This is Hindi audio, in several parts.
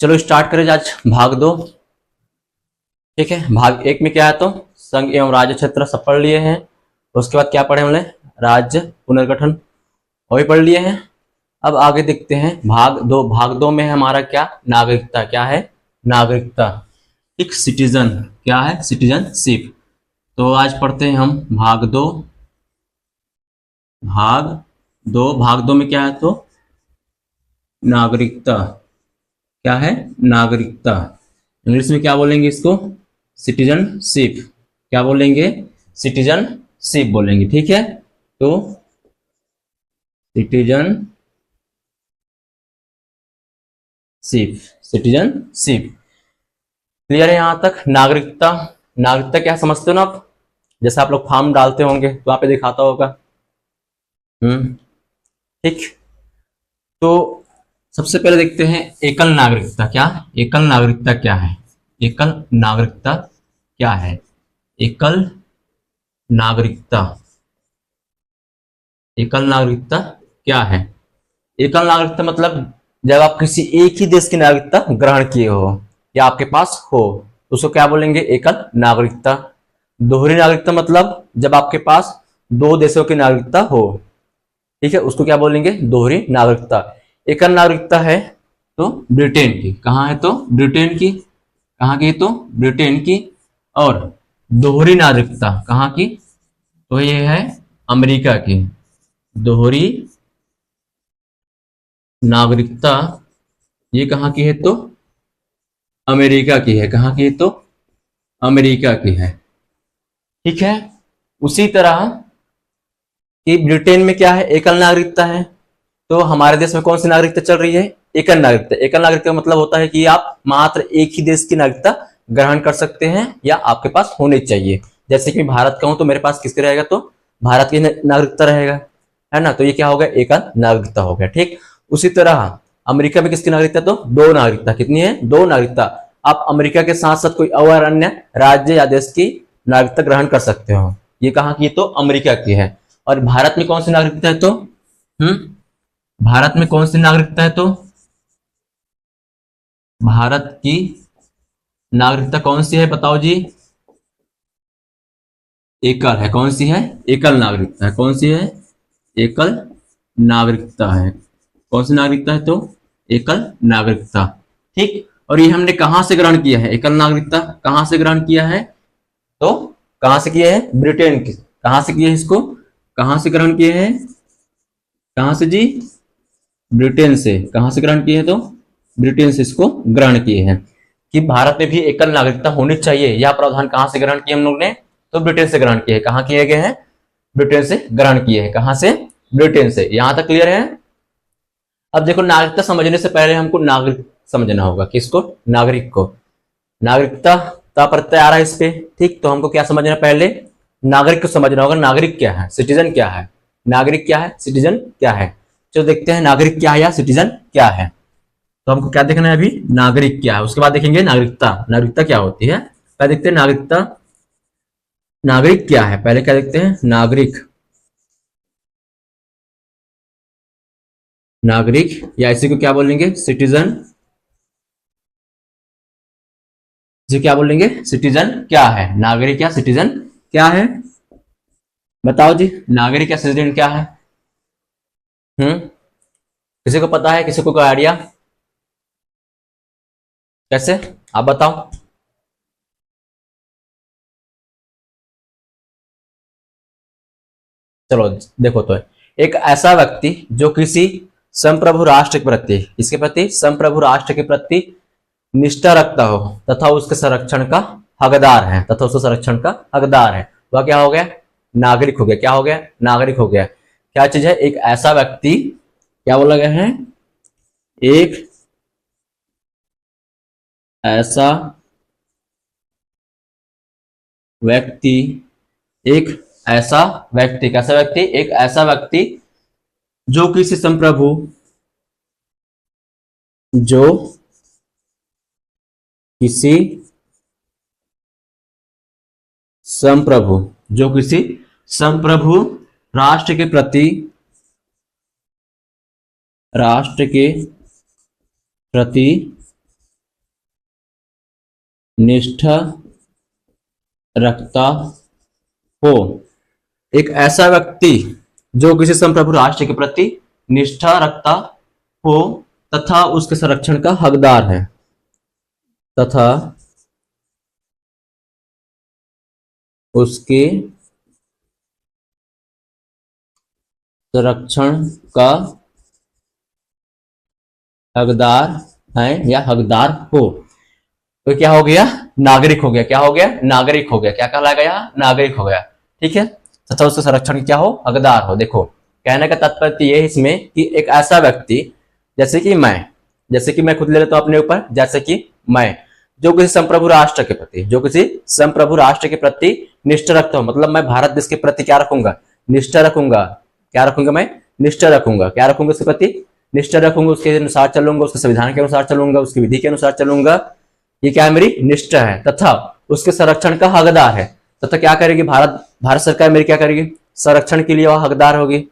चलो स्टार्ट करें आज भाग 2। ठीक है, भाग 1 में क्या है तो संघ एवं राज्य क्षेत्र सब पढ़ लिए हैं। उसके बाद क्या पढ़े हमने, राज्य पुनर्गठन वो भी पढ़ लिए हैं। अब आगे देखते हैं भाग 2। भाग 2 में हमारा क्या, नागरिकता। क्या है, नागरिकता। एक सिटीजन, क्या है, सिटीजनशिप। तो आज पढ़ते हैं हम भाग 2। भाग 2 में क्या है तो नागरिकता। क्या है, नागरिकता। इंग्लिश में क्या बोलेंगे इसको, सिटीजनशिप। क्या बोलेंगे, सिटीजनशिप बोलेंगे। ठीक है, तो सिटीजनशिप क्लियर है यहां तक। नागरिकता, नागरिकता क्या समझते हो ना आप, जैसे आप लोग फॉर्म डालते होंगे तो वहां पे दिखाता होगा। ठीक, तो सबसे पहले देखते हैं एकल नागरिकता। क्या, एकल नागरिकता क्या है, एकल नागरिकता क्या है। एकल नागरिकता, एकल नागरिकता क्या है। एकल नागरिकता मतलब जब आप किसी एक ही देश की नागरिकता ग्रहण किए हो या आपके पास हो तो उसको क्या बोलेंगे, एकल नागरिकता। दोहरी नागरिकता मतलब जब आपके पास दो देशों की नागरिकता हो, ठीक है, उसको क्या बोलेंगे, दोहरी नागरिकता। एकल नागरिकता है तो ब्रिटेन की, कहाँ है तो ब्रिटेन की, कहाँ की तो ब्रिटेन की। और दोहरी नागरिकता कहाँ की, तो ये है अमेरिका की। दोहरी नागरिकता ये कहाँ की है तो अमेरिका की है, कहाँ की है तो अमेरिका की है। ठीक है, उसी तरह कि ब्रिटेन में क्या है, एकल नागरिकता है। तो हमारे देश में कौन सी नागरिकता चल रही है, एकल नागरिकता। एकल नागरिकता का मतलब होता है कि आप मात्र एक ही देश की नागरिकता ग्रहण कर सकते हैं या आपके पास होनी चाहिए। जैसे कि मैं भारत का हूं तो मेरे पास किसकी रहेगा तो भारत की नागरिकता रहेगा, है ना। तो ये क्या हो गया, एकल नागरिकता हो गया। ठीक, उसी तरह अमेरिका में किसकी नागरिकता तो दो नागरिकता। कितनी है, दो नागरिकता। आप अमेरिका के साथ साथ कोई और अन्य राज्य या देश की नागरिकता ग्रहण कर सकते हो। ये कहाँ की तो अमेरिका की है। और भारत में कौन सी नागरिकता है तो भारत में कौन सी नागरिकता है तो भारत की नागरिकता कौन सी है बताओ जी, एकल है। कौन सी है, एकल नागरिकता है। कौन सी है, एकल नागरिकता है। कौन सी नागरिकता है तो एकल नागरिकता। ठीक, और ये हमने कहां से ग्रहण किया है, एकल नागरिकता कहां से ग्रहण किया है तो कहां से किया है, ब्रिटेन की। कहां से किए इसको, कहां से ग्रहण किए हैं, कहां से जी, ब्रिटेन से। कहां से ग्रहण किए हैं तो ब्रिटेन से इसको ग्रहण किए हैं। कि भारत में भी एकल नागरिकता होनी चाहिए, यह प्रावधान कहां से ग्रहण किए हम लोग ने तो ब्रिटेन से ग्रहण किए हैं। कहां किए गए हैं, ब्रिटेन से ग्रहण किए हैं। कहां से, ब्रिटेन से। यहां तक क्लियर है। अब देखो, नागरिकता समझने से पहले हमको नागरिक समझना होगा। किसको, नागरिक को। नागरिकता का प्रत्यय आ रहा है इस पे। ठीक, तो हमको क्या समझना है, पहले नागरिक को समझना होगा। नागरिक क्या है, सिटीजन क्या है, नागरिक क्या है, सिटीजन क्या है। चलो देखते हैं नागरिक क्या है या सिटीजन क्या है। तो हमको क्या देखना है अभी, नागरिक क्या है, उसके बाद देखेंगे नागरिकता। नागरिकता क्या होती है, पहले देखते हैं नागरिकता, नागरिक क्या है। पहले क्या देखते हैं, नागरिक। नागरिक या इसी को क्या बोलेंगे, सिटीजन। इसे क्या बोलेंगे, सिटीजन क्या है। नागरिक या सिटीजन क्या है, बताओ जी। नागरिक या सिटीजन क्या है, किसी को पता है, किसी को कोई आइडिया, कैसे, आप बताओ। चलो देखो, तो एक ऐसा व्यक्ति जो किसी संप्रभु राष्ट्र के प्रति, इसके प्रति संप्रभु राष्ट्र के प्रति निष्ठा रखता हो तथा उसके संरक्षण का हकदार है, तथा उसके संरक्षण का हकदार है, वह क्या हो गया, नागरिक हो गया। क्या हो गया, नागरिक हो गया। क्या चीज है, एक ऐसा व्यक्ति, क्या बोला गया है, एक ऐसा व्यक्ति, एक ऐसा व्यक्ति, कैसा व्यक्ति, एक ऐसा व्यक्ति जो किसी संप्रभु, जो किसी संप्रभु, जो किसी संप्रभु राष्ट्र के प्रति, राष्ट्र के प्रति निष्ठा रखता हो। एक ऐसा व्यक्ति जो किसी संप्रभु राष्ट्र के प्रति निष्ठा रखता हो तथा उसके संरक्षण का हकदार है, तथा उसके संरक्षण का हकदार है या हकदार हो। तो क्या हो गया? नागरिक हो गया। क्या हो गया? नागरिक हो गया। क्या कहलाएगा? यहाँ नागरिक हो गया। ठीक है, तथा उसके संरक्षण की क्या हो? हकदार हो। देखो कहने का तात्पर्य ये है इसमें कि एक ऐसा व्यक्ति जैसे कि मैं खुद ले लेता हूं अपने ऊपर, जैसे कि मैं जो किसी संप्रभु राष्ट्र के प्रति निष्ठा रखता हूं, मतलब मैं भारत देश के प्रति क्या रखूंगा? निष्ठा रखूंगा। क्या रखूंगा? मैं निष्ठा रखूंगा। क्या रखूंगा? उसके प्रति निष्ठा रखूंगा, उसके अनुसार चलूंगा, उसके संविधान के अनुसार चलूंगा, उसकी विधि के अनुसार चलूंगा। ये क्या है? मेरी निष्ठा है। तथा उसके संरक्षण का हकदार है। तथा क्या करेगी? भारत सरकार मेरी क्या करेगी? संरक्षण के लिए वह हकदार होगी।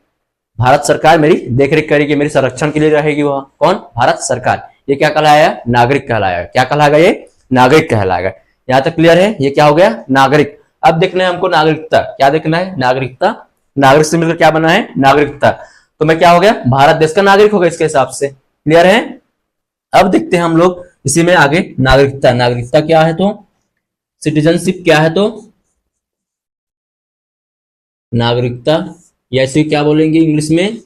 भारत सरकार मेरी देखरेख करेगी, मेरी संरक्षण के लिए रहेगी वह। कौन? भारत सरकार। ये क्या कहलाया? नागरिक कहलाया। क्या कहलाएगा? ये नागरिक कहलाएगा। यहां तक क्लियर है? ये क्या हो गया? नागरिक। अब देखना है हमको नागरिकता। क्या देखना है? नागरिकता। नागरिक से मिलकर क्या बना है? नागरिकता। तो मैं क्या हो गया? भारत देश का नागरिक हो गया इसके हिसाब से। क्लियर है? अब देखते हैं हम लोग इसी में आगे नागरिकता क्या है? तो सिटीजनशिप क्या है? तो नागरिकता, या इसे क्या बोलेंगे इंग्लिश में?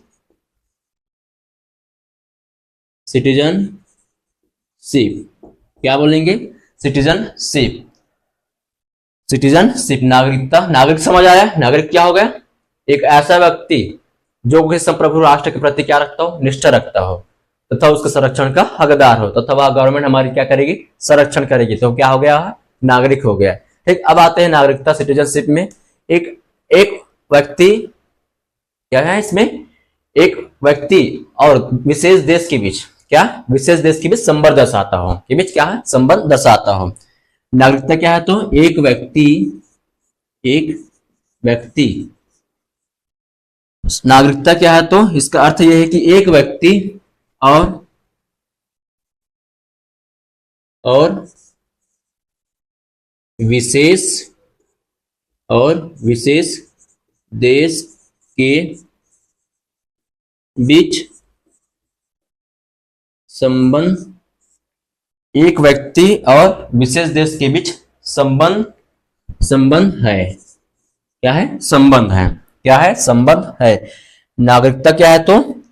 सिटीजनशिप। क्या बोलेंगे? सिटीजनशिप। नागरिकता। नागरिक समझ आया? नागरिक क्या हो गया? एक ऐसा व्यक्ति जो किसी संप्रभु राष्ट्र के प्रति क्या रखता हो? निष्ठा रखता हो तथा उसके संरक्षण का हकदार हो, तथा वह गवर्नमेंट हमारी क्या करेगी? संरक्षण करेगी। तो क्या हो गया? नागरिक हो गया। ठीक, अब आते हैं नागरिकता सिटीजनशिप में। एक व्यक्ति क्या है इसमें? एक व्यक्ति और विशेष देश के बीच क्या? विशेष देश के बीच संबंध दर्शाता हो। के बीच क्या है? संबंध दर्शाता हो। नागरिकता क्या है? तो एक व्यक्ति नागरिकता क्या है? तो इसका अर्थ यह है कि एक व्यक्ति और विशेष देश के बीच संबंध। एक व्यक्ति और विशेष देश के बीच संबंध है। क्या है? संबंध है। क्या है? संबंध है। नागरिकता क्या है? तो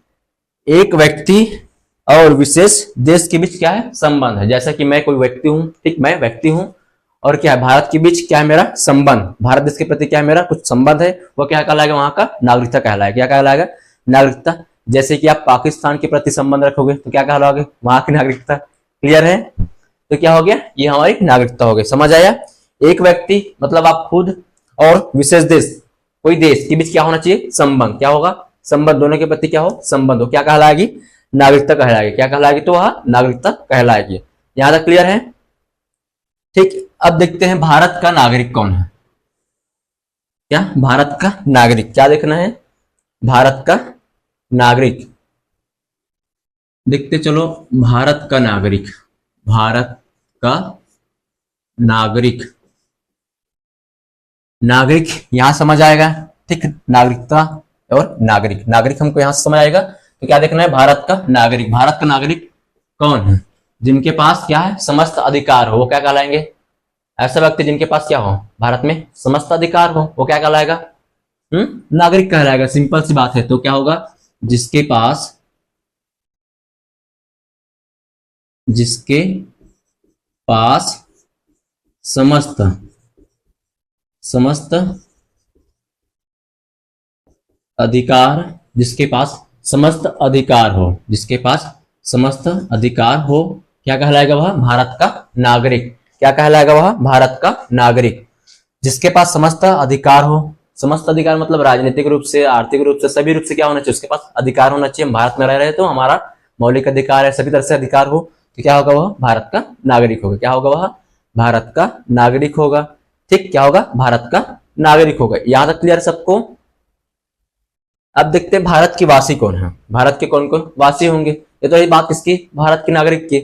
एक व्यक्ति और विशेष देश के बीच क्या है? संबंध है। जैसा कि मैं कोई व्यक्ति हूं, ठीक, मैं व्यक्ति हूं और क्या है? भारत के बीच क्या है मेरा? संबंध। भारत देश के प्रति क्या है मेरा? कुछ संबंध है। वो क्या कहलाएगा? वहां का नागरिकता कहलाएगा। क्या कहलाएगा? नागरिकता। जैसे कि आप पाकिस्तान के प्रति संबंध रखोगे तो क्या कहलाओगे? वहां की नागरिकता। क्लियर है? तो क्या हो गया? ये हमारी नागरिकता हो गई। समझ आया? एक व्यक्ति मतलब आप खुद और विशेष देश, कोई देश के बीच क्या होना चाहिए? संबंध। क्या होगा? संबंध। दोनों के प्रति क्या हो? संबंध हो। क्या कहलाएगी? नागरिकता कहलाएगी। क्या कहलाएगी? तो वह नागरिकता कहलाएगी। यहां तक क्लियर है? ठीक, अब देखते हैं भारत का नागरिक कौन है। क्या? भारत का नागरिक। क्या देखना है? भारत का नागरिक। देखते चलो। भारत का नागरिक यहां समझ आएगा। ठीक, नागरिकता और नागरिक हमको यहां से समझ आएगा। तो क्या देखना है? भारत का नागरिक कौन है? जिनके पास क्या है? समस्त अधिकार हो। वो क्या कहलाएंगे? ऐसा व्यक्ति जिनके पास क्या हो? भारत में समस्त अधिकार हो। वो क्या कहलाएगा? नागरिक कहलाएगा। सिंपल सी बात है। तो क्या होगा? जिसके पास समस्त अधिकार, जिसके पास समस्त अधिकार हो, क्या कहलाएगा? वह भारत का नागरिक। क्या कहलाएगा? वह भारत का नागरिक। जिसके पास समस्त अधिकार हो। समस्त अधिकार मतलब राजनीतिक रूप से, आर्थिक रूप से, सभी रूप से क्या होना चाहिए? उसके पास अधिकार होना चाहिए। हम भारत में रह रहे हैं तो हमारा मौलिक अधिकार है, सभी तरह से अधिकार हो। तो क्या होगा? वह भारत का नागरिक होगा। क्या होगा? वह भारत का नागरिक होगा। ठीक, क्या होगा? भारत का नागरिक होगा। यहां तक क्लियर सबको? अब देखते हैं भारत के वासी कौन है। भारत के कौन कौन वासी होंगे? ये तो ये बात किसकी? भारत के नागरिक की।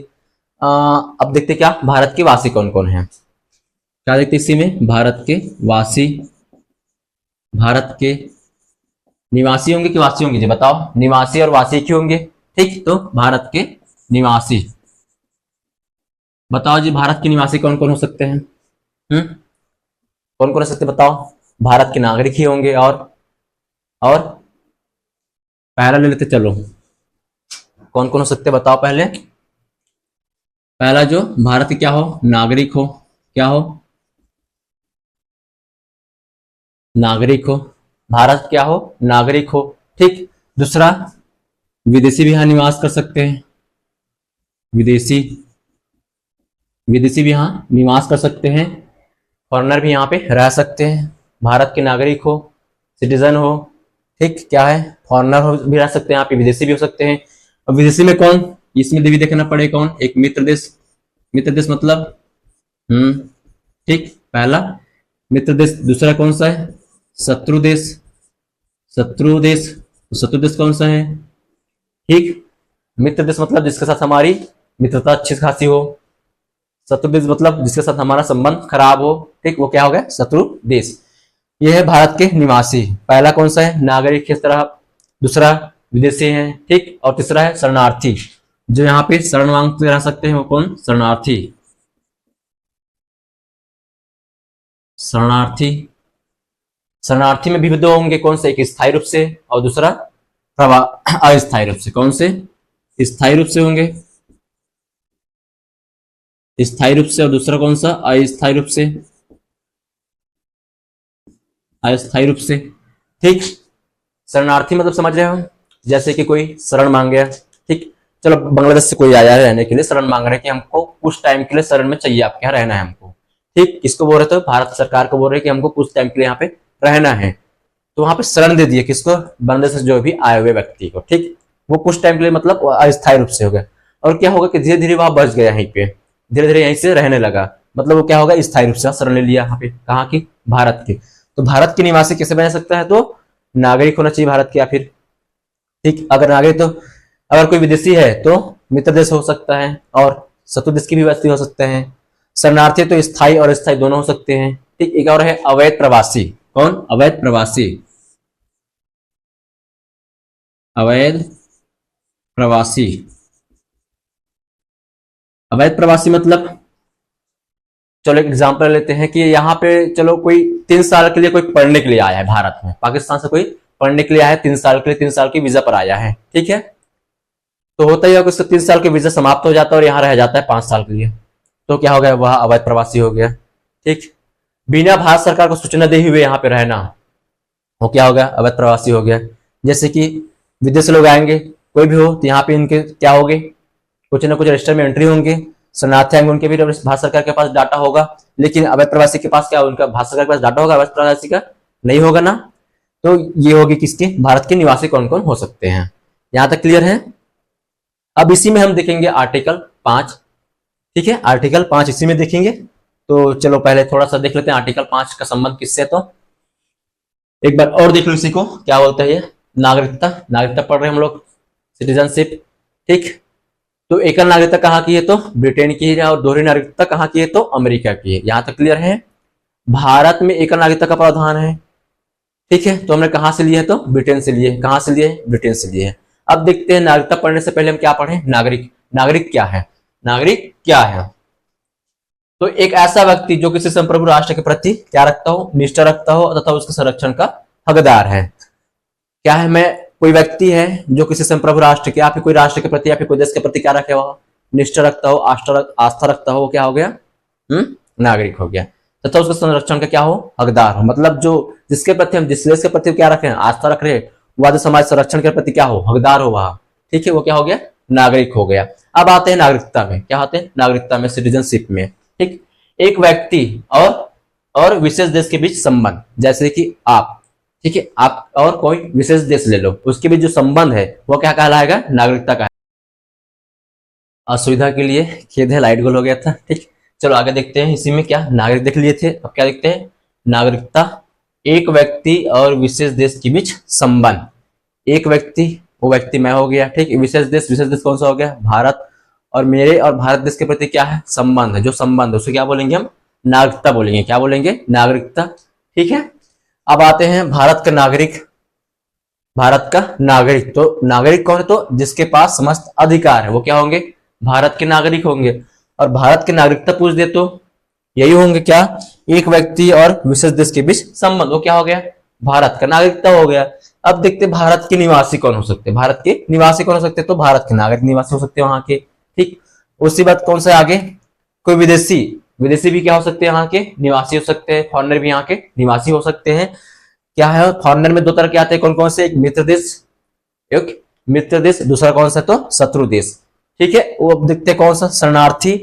अब देखते क्या भारत के वासी कौन कौन है, क्या देखते इसी में, भारत के वासी, भारत के निवासी होंगे कि वासी होंगे जी बताओ, निवासी और वासी क्यों होंगे, ठीक, तो भारत के निवासी। बताओ जी भारत के निवासी कौन कौन हो सकते हैं, कौन कौन हो सकते हैं बताओ, भारत के नागरिक ही होंगे, और पहला ले लेते चलो, कौन कौन हो सकते हैं बताओ पहले, पहला जो भारत के क्या हो, नागरिक हो, क्या हो, नागरिक हो, भारत क्या हो, नागरिक हो, ठीक। दूसरा विदेशी भी यहां निवास कर सकते हैं, विदेशी, विदेशी भी यहां निवास कर सकते हैं, फॉरेनर भी यहाँ पे रह सकते हैं, भारत के नागरिक हो, सिटीजन हो, ठीक, क्या है, फॉरेनर हो भी रह सकते हैं यहाँ पे, विदेशी भी हो सकते हैं। अब विदेशी में कौन, इसमें भी देखना पड़ेगा कौन, एक मित्र देश, मित्र देश मतलब ठीक, पहला मित्र देश, दूसरा कौन सा है, शत्रु देश, शत्रु देश, शत्रु देश कौन सा है, ठीक, मित्र देश मतलब जिसके साथ हमारी मित्रता अच्छी खासी हो, शत्रु देश मतलब जिसके साथ हमारा संबंध खराब हो, ठीक, वो क्या हो गया, शत्रु देश। ये है भारत के निवासी, पहला कौन सा है, नागरिक किस तरह, दूसरा विदेशी है, ठीक, और तीसरा है शरणार्थी, जो यहाँ पे शरण मांगते रह सकते हैं वो कौन, शरणार्थी, शरणार्थी, शरणार्थी में भी दो होंगे, कौन से, एक स्थायी रूप से और दूसरा अस्थायी रूप से, कौन से, स्थायी रूप से होंगे, स्थायी रूप से, और दूसरा कौन सा, अस्थायी रूप से, अस्थायी रूप से, ठीक। शरणार्थी मतलब समझ रहे हो, जैसे कि कोई शरण मांग गया, ठीक, चलो बांग्लादेश से कोई आया है रहने के लिए, शरण मांग रहे हैं कि हमको कुछ टाइम के लिए शरण में चाहिए, आपके यहाँ रहना है हमको, ठीक, किसको बोल रहे थे, भारत सरकार को बोल रहे हैं कि हमको कुछ टाइम के लिए यहाँ पे रहना है, तो वहां पे शरण दे दिए किसको, बांग्लादेश से जो भी आए हुए व्यक्ति को, ठीक, वो कुछ टाइम के लिए मतलब अस्थायी रूप से हो गया, और क्या होगा कि धीरे धीरे वहां बच गया, यहीं पे धीरे धीरे यहीं से रहने लगा, मतलब वो क्या होगा, स्थायी रूप से शरण ले लिया यहाँ पे, कहाँ की, भारत की। तो भारत के निवासी कैसे बन सकता है, तो नागरिक होना चाहिए भारत के, या फिर ठीक, अगर नागरिक तो अगर कोई विदेशी है तो मित्र देश हो सकता है, और शत्रु देश की भी व्यक्ति हो सकते हैं। शरणार्थी तो स्थायी और अस्थायी दोनों हो सकते हैं, ठीक। एक और है अवैध प्रवासी, कौन, अवैध प्रवासी, अवैध प्रवासी, अवैध प्रवासी मतलब चलो एक एग्जांपल लेते हैं कि यहाँ पे चलो कोई 3 साल के लिए कोई पढ़ने के लिए आया है भारत में, पाकिस्तान से कोई पढ़ने के लिए आया है 3 साल के लिए, 3 साल की वीजा पर आया है, ठीक है, तो होता ही है कि उसका 3 साल के वीजा समाप्त हो जाता है और यहाँ रह जाता है 5 साल के लिए, तो क्या हो गया, वह अवैध प्रवासी हो गया, ठीक। बिना भारत सरकार को सूचना दे हुए यहाँ पे रहना, वो क्या हो गया, अवैध प्रवासी हो गया। जैसे कि विदेश लोग आएंगे कोई भी हो, तो यहाँ पे इनके क्या होंगे, कुछ ना कुछ रजिस्टर में एंट्री होंगे, शरणार्थी आएंगे उनके भी भारत सरकार के पास डाटा होगा, लेकिन अवैध प्रवासी के पास क्या, उनका भारत सरकार के पास डाटा होगा, अवैध प्रवासी का नहीं होगा ना। तो ये होगी किसके, भारत के निवासी कौन कौन हो सकते हैं, यहां तक क्लियर है। अब इसी में हम देखेंगे आर्टिकल 5, ठीक है, आर्टिकल 5 इसी में देखेंगे। तो चलो पहले थोड़ा सा देख लेते हैं आर्टिकल 5 का संबंध किससे, तो एक बार और देख लो इसी को, क्या बोलता है ये, नागरिकता, नागरिकता पढ़ रहे हैं हम लोग, सिटीजनशिप, ठीक। तो एकल नागरिकता कहाँ की है, तो ब्रिटेन की है, और दोहरी नागरिकता कहाँ की है, तो अमेरिका की है, यहां तक क्लियर है। भारत में एकल नागरिकता का प्रावधान है, ठीक है, तो हमने कहां से लिए है, तो ब्रिटेन से लिए, कहां से लिए, ब्रिटेन से लिए। अब देखते हैं नागरिकता पढ़ने से पहले हम क्या पढ़े, नागरिक, नागरिक क्या है, नागरिक क्या है, तो एक ऐसा व्यक्ति जो किसी संप्रभु राष्ट्र के प्रति क्या रखता हो, निष्ठा रखता हो तथा उसके संरक्षण का हकदार है। क्या है, मैं कोई व्यक्ति है जो किसी संप्रभु राष्ट्र के या फिर कोई राष्ट्र के प्रति या फिर कोई देश के प्रति क्या रखे हो, निष्ठा रखता हो, आस्था रखता हो, वो क्या हो गया, नागरिक हो गया, तथा उसके संरक्षण का क्या हो, हकदार हो, मतलब जो जिसके प्रति हम जिस देश के प्रति क्या रखे हैं, आस्था रख रहे, वह समाज संरक्षण के प्रति क्या हो, हकदार हो वहां, ठीक है, वो क्या हो गया, नागरिक हो गया। अब आते हैं नागरिकता में, क्या आते हैं नागरिकता में, सिटीजनशिप में, ठीक। एक व्यक्ति और विशेष देश के बीच संबंध, जैसे कि आप, ठीक है, आप और कोई विशेष देश ले लो, उसके बीच जो संबंध है वो क्या कहलाएगा, नागरिकता का। असुविधा के लिए खेद है, लाइट गोल हो गया था, ठीक। चलो आगे देखते हैं, इसी में क्या नागरिक देख लिए थे, अब क्या देखते हैं, नागरिकता, एक व्यक्ति और विशेष देश के बीच संबंध, एक व्यक्ति, वो व्यक्ति मैं हो गया, ठीक, विशेष देश कौन सा हो गया, भारत, और मेरे और भारत देश के प्रति क्या है, संबंध है, जो संबंध है उसे क्या बोलेंगे हम, नागरिकता बोलेंगे। क्या बोलेंगे, नागरिकता। ठीक है, अब आते हैं भारत का नागरिक। भारत का नागरिक, तो नागरिक कौन है, तो जिसके पास समस्त अधिकार है वो क्या होंगे, भारत के नागरिक होंगे। और भारत की नागरिकता पूछ दे तो यही होंगे क्या, एक व्यक्ति और विशेष देश के बीच संबंध, वो क्या हो गया, भारत का नागरिकता हो गया। अब देखते भारत के निवासी कौन हो सकते हैं, भारत के निवासी कौन हो सकते हैं, तो भारत के नागरिक निवासी हो सकते हैं वहां के। ठीक, उसी बात कौन सा आगे, कोई विदेशी, विदेशी भी क्या हो सकते हैं, यहाँ के निवासी हो सकते हैं, फॉरेनर भी यहाँ के निवासी हो सकते हैं। क्या है, फॉरेनर में दो तरह के आते हैं, कौन कौन से, एक मित्र देश, एक मित्र देश, दूसरा कौन सा, तो शत्रु देश। ठीक है, वो अब देखते हैं कौन सा, शरणार्थी,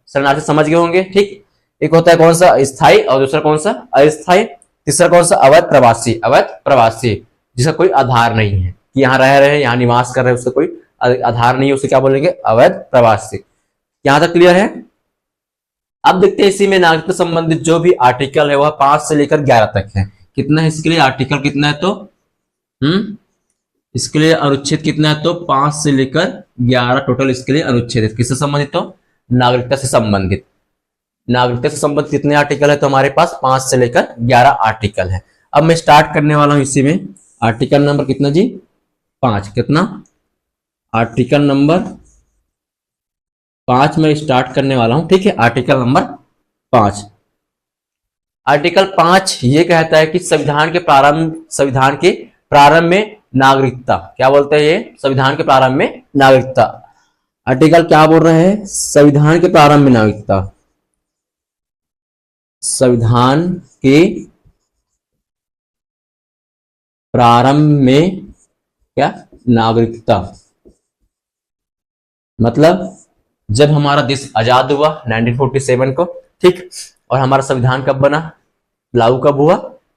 शरणार्थी समझ गए होंगे। ठीक, एक होता है कौन सा, स्थायी, और दूसरा कौन सा, अस्थायी। तीसरा कौन सा, अवैध प्रवासी, अवैध प्रवासी जिसका कोई आधार नहीं है कि यहाँ रह रहे हैं, यहाँ निवास कर रहे हैं, उसका कोई आधार नहीं है, उसे क्या बोलेंगे, अवैध प्रवासी। यहां तक क्लियर है। अब देखते हैं इसी में नागरिकता संबंधित जो भी आर्टिकल है वह 5 से लेकर 11 तक है। कितना है इसके लिए आर्टिकल, कितना है तो इसके लिए अनुच्छेद कितना है, तो 5 से लेकर 11 टोटल इसके लिए अनुच्छेद है। किससे संबंधित, तो नागरिकता से संबंधित। नागरिकता से संबंधित कितने आर्टिकल है, तो हमारे पास 5 से लेकर 11 आर्टिकल है। अब मैं स्टार्ट करने वाला हूं इसी में, आर्टिकल नंबर कितना जी, 5। कितना, आर्टिकल नंबर 5 में स्टार्ट करने वाला हूं। ठीक है, आर्टिकल नंबर 5। आर्टिकल 5 ये कहता है कि संविधान के प्रारंभ में नागरिकता, क्या बोलते हैं ये, संविधान के प्रारंभ में नागरिकता। आर्टिकल क्या बोल रहे हैं, संविधान के प्रारंभ में नागरिकता, संविधान के प्रारंभ में क्या, नागरिकता। मतलब जब हमारा देश आजाद हुआ 1947 को, ठीक, और हमारा संविधान कब बना, लागू कब हुआ,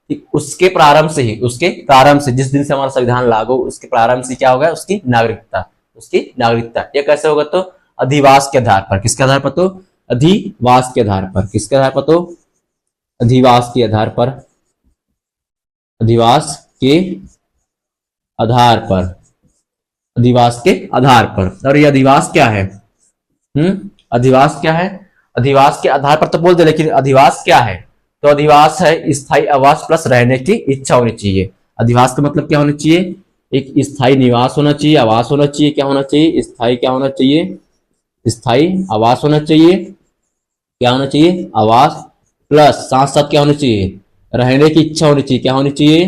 ठीक, उसके प्रारंभ से ही, उसके प्रारंभ से, जिस दिन से हमारा संविधान लागू, उसके प्रारंभ से क्या होगा, उसकी नागरिकता, उसकी नागरिकता। ये कैसे होगा, तो अधिवास के आधार पर। किसके आधार पर, तो अधिवास के आधार पर। किसके आधार पर, तो अधिवास के आधार पर, अधिवास के आधार पर, अधिवास के आधार पर। और ये अधिवास क्या है, अधिवास क्या है, अधिवास के आधार पर तो बोल दे, लेकिन अधिवास क्या है, तो अधिवास है स्थायी आवास प्लस रहने की इच्छा होनी चाहिए। अधिवास का मतलब क्या होना चाहिए, एक स्थायी निवास होना चाहिए, आवास होना चाहिए, क्या होना चाहिए, स्थायी, क्या होना चाहिए, स्थायी आवास होना चाहिए, क्या होना चाहिए, आवास, प्लस साथ साथ क्या होना चाहिए, रहने की इच्छा होनी चाहिए। क्या होनी चाहिए,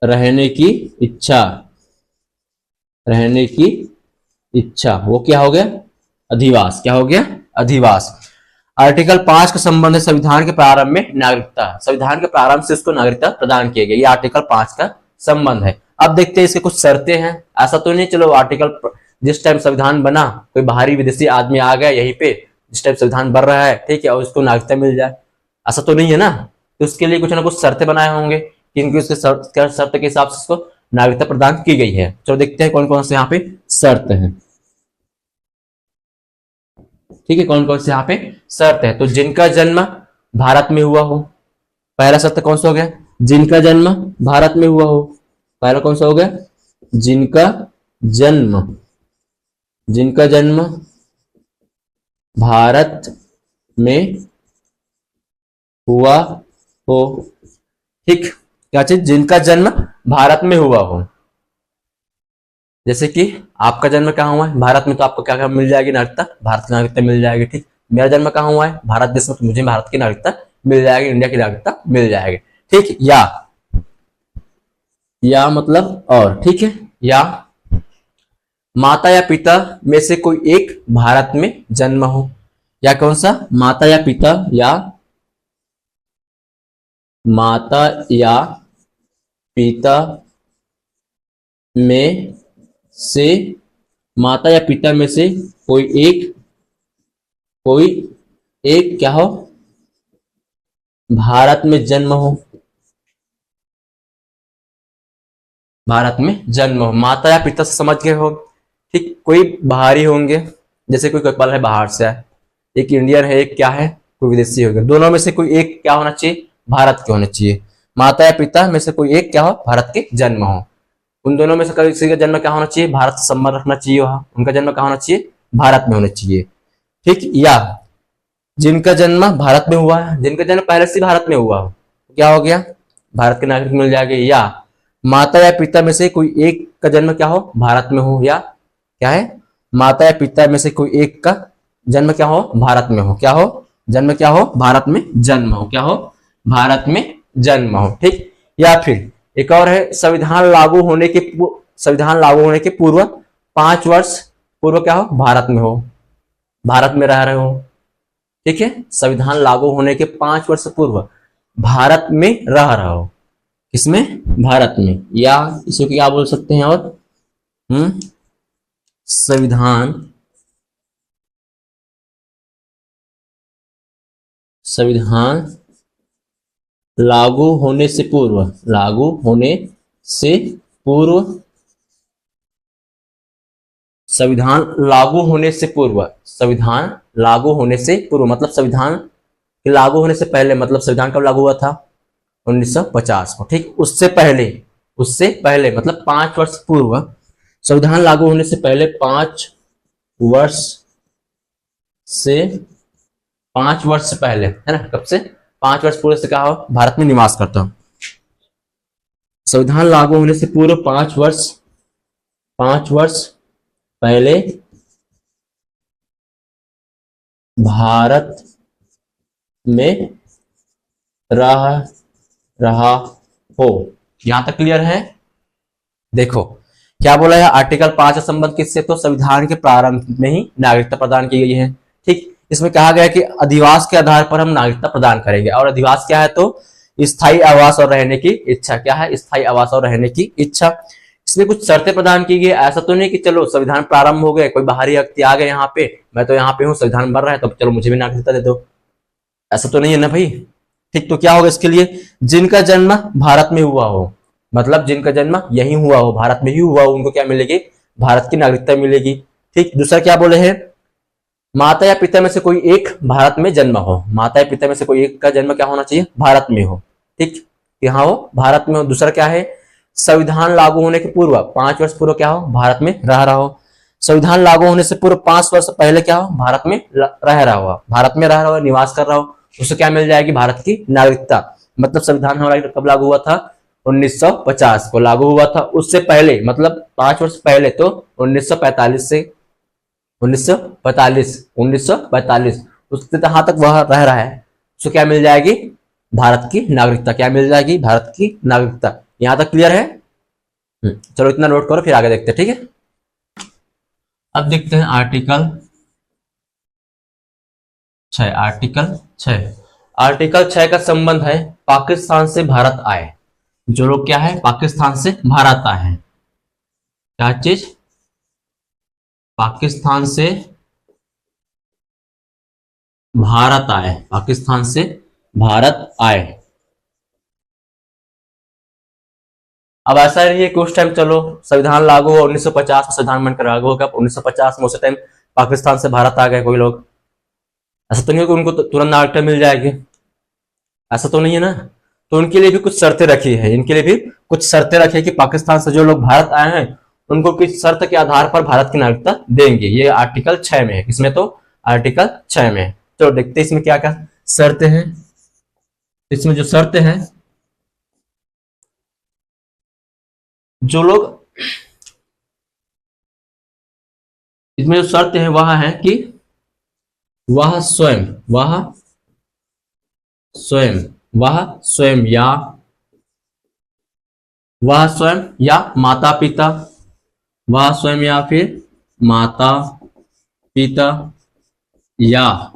रहने की इच्छा, रहने की इच्छा, वो क्या हो गया, अधिवास। क्या हो गया, अधिवास। आर्टिकल 5 का संबंध है संविधान के प्रारंभ में नागरिकता। संविधान के प्रारंभ से इसको नागरिकता प्रदान किया गया, ये आर्टिकल 5 का संबंध है। अब देखते हैं इसके कुछ शर्तें हैं। ऐसा तो नहीं चलो आर्टिकल जिस टाइम संविधान बना कोई बाहरी विदेशी आदमी आ गया यहीं पे, जिस टाइम संविधान बन रहा है, ठीक है, और उसको नागरिकता मिल जाए, ऐसा तो नहीं है ना। तो उसके लिए कुछ ना कुछ शर्तें बनाए होंगे, क्योंकि उसके शर्त के हिसाब से उसको नागरिकता प्रदान की गई है। चलो देखते हैं कौन कौन से यहाँ पे शर्त है। ठीक है, कौन कौन से यहाँ पे शर्त है, तो जिनका जन्म भारत में हुआ हो, पहला शर्त कौन सा हो गया, जिनका जन्म भारत में हुआ हो। पहला कौन सा हो गया, जिनका जन्म, जिनका जन्म भारत में हुआ हो। ठीक, क्या चीज, जिनका जन्म भारत में हुआ हो। जैसे कि आपका जन्म कहाँ हुआ है, भारत में, तो आपको क्या क्या मिल जाएगी, नागरिकता, भारत की नागरिकता मिल जाएगी। ठीक, मेरा जन्म कहाँ हुआ है, भारत देश में, तो मुझे भारत की नागरिकता मिल जाएगी, इंडिया की नागरिकता मिल जाएगी। ठीक, या मतलब और, ठीक है, या माता या पिता में से कोई एक भारत में जन्म हो, या कौन सा, माता या पिता, या माता या पिता में से, माता या पिता में से कोई एक क्या हो, भारत में जन्म हो, भारत में जन्म हो। माता या पिता से समझ गए हो। ठीक, कोई बाहरी होंगे, जैसे कोई कपल है बाहर से है, एक इंडियन है, एक क्या है, कोई विदेशी होगा, दोनों में से कोई एक क्या होना चाहिए, भारत के होने चाहिए। माता या पिता में से कोई एक क्या हो, भारत के जन्म हो। उन दोनों में से किसी का जन्म क्या होना चाहिए, भारत से संबंध रखना चाहिए, वहां उनका जन्म क्या होना चाहिए, भारत में होने चाहिए। ठीक, या जिनका जन्म भारत में हुआ है, जिनका जन्म पहले से भारत में हुआ हो, क्या हो गया, भारत के नागरिक मिल जाएंगे। या माता या पिता में से कोई एक का जन्म क्या हो, भारत में हो, या क्या है, माता या पिता में से कोई एक का जन्म क्या हो, भारत में हो, क्या हो, जन्म क्या हो, भारत में जन्म हो, क्या हो, भारत में जन्म हो। ठीक, या फिर एक और है, संविधान लागू होने के पूर्व 5 वर्ष पूर्व क्या हो, भारत में हो, भारत में रह रहे हो। ठीक है, संविधान लागू होने के 5 वर्ष पूर्व भारत में रह रहा हो, किसमें, भारत में। या इसे क्या बोल सकते हैं, और संविधान लागू होने से पूर्व, लागू होने से पूर्व, संविधान लागू होने से पूर्व, संविधान लागू होने से पूर्व मतलब संविधान के लागू होने से पहले, मतलब संविधान कब लागू हुआ था, 1950 को। ठीक, उससे पहले मतलब 5 वर्ष पूर्व, संविधान लागू होने से पहले 5 वर्ष पहले, है ना, कब से, 5 वर्ष पूर्व से क्या हो, भारत में निवास करता हूं। संविधान लागू होने से पूर्व 5 वर्ष पहले भारत में रहा हो। यहां तक क्लियर है। देखो क्या बोला है, आर्टिकल 5 का संबंध किससे, तो संविधान के प्रारंभ में ही नागरिकता प्रदान की गई है। ठीक, इसमें कहा गया कि अधिवास के आधार पर हम नागरिकता प्रदान करेंगे। और अधिवास क्या है, तो स्थायी आवास और रहने की इच्छा। क्या है, स्थायी आवास और रहने की इच्छा। इसमें कुछ शर्तें प्रदान की गई। ऐसा तो नहीं कि चलो संविधान प्रारंभ हो गए, कोई बाहरी व्यक्ति आ गए यहाँ पे, मैं तो यहाँ पे हूँ, संविधान बन रहा है तो चलो मुझे भी नागरिकता दे दो, ऐसा तो नहीं है ना भाई। ठीक, तो क्या होगा इसके लिए, जिनका जन्म भारत में हुआ हो, मतलब जिनका जन्म यही हुआ हो, भारत में ही हुआ हो, उनको क्या मिलेगी, भारत की नागरिकता मिलेगी। ठीक, दूसरा क्या बोले हैं, माता या पिता में से कोई एक भारत में जन्म हो, माता या पिता में से कोई एक का जन्म क्या होना चाहिए, भारत में हो। ठीक, यहाँ हो, भारत में हो। दूसरा क्या है, संविधान लागू होने के पूर्व 5 वर्ष पूर्व क्या हो, भारत में रह रहा हो। संविधान लागू होने से पूर्व 5 वर्ष पहले क्या हो, भारत में रह रहा हो, भारत में रह रहा हो, निवास कर रहा हो, उसे क्या मिल जाएगी, भारत की नागरिकता। मतलब संविधान हमारा कब लागू हुआ था, 1950 को लागू हुआ था। उससे पहले मतलब 5 वर्ष पहले तो 1945 से 1945 उसके तहाँ तक वह रह रहा है, उसको क्या मिल जाएगी, भारत की नागरिकता। क्या मिल जाएगी, भारत की नागरिकता। यहां तक क्लियर है। चलो इतना नोट करो, फिर आगे देखते हैं। ठीक है, अब देखते हैं आर्टिकल 6। आर्टिकल 6 का संबंध है पाकिस्तान से भारत आए, जो लोग क्या है, पाकिस्तान से भारत आए हैं। क्या चीज, पाकिस्तान से भारत आए, पाकिस्तान से भारत आए। अब ऐसा नहीं है कि उस टाइम चलो संविधान लागू हुआ 1950 में, संविधान बनकर लागू होगा 1950 में, उस टाइम पाकिस्तान से भारत आ गए कोई लोग, ऐसा तो नहीं है कि उनको तुरंत नागरिकता मिल जाएगी, ऐसा तो नहीं है ना। तो उनके लिए भी कुछ शर्तें रखी है, इनके लिए भी कुछ शर्तें रखी है कि पाकिस्तान से जो लोग भारत आए हैं उनको किस शर्त के आधार पर भारत की नागरिकता देंगे। ये आर्टिकल 6 में है, इसमें तो आर्टिकल 6 में है। तो देखते हैं इसमें क्या क्या शर्तें हैं। इसमें जो शर्तें हैं, जो लोग, इसमें जो शर्त है वह है कि वह स्वयं या माता पिता, वह स्वयं या फिर माता पिता या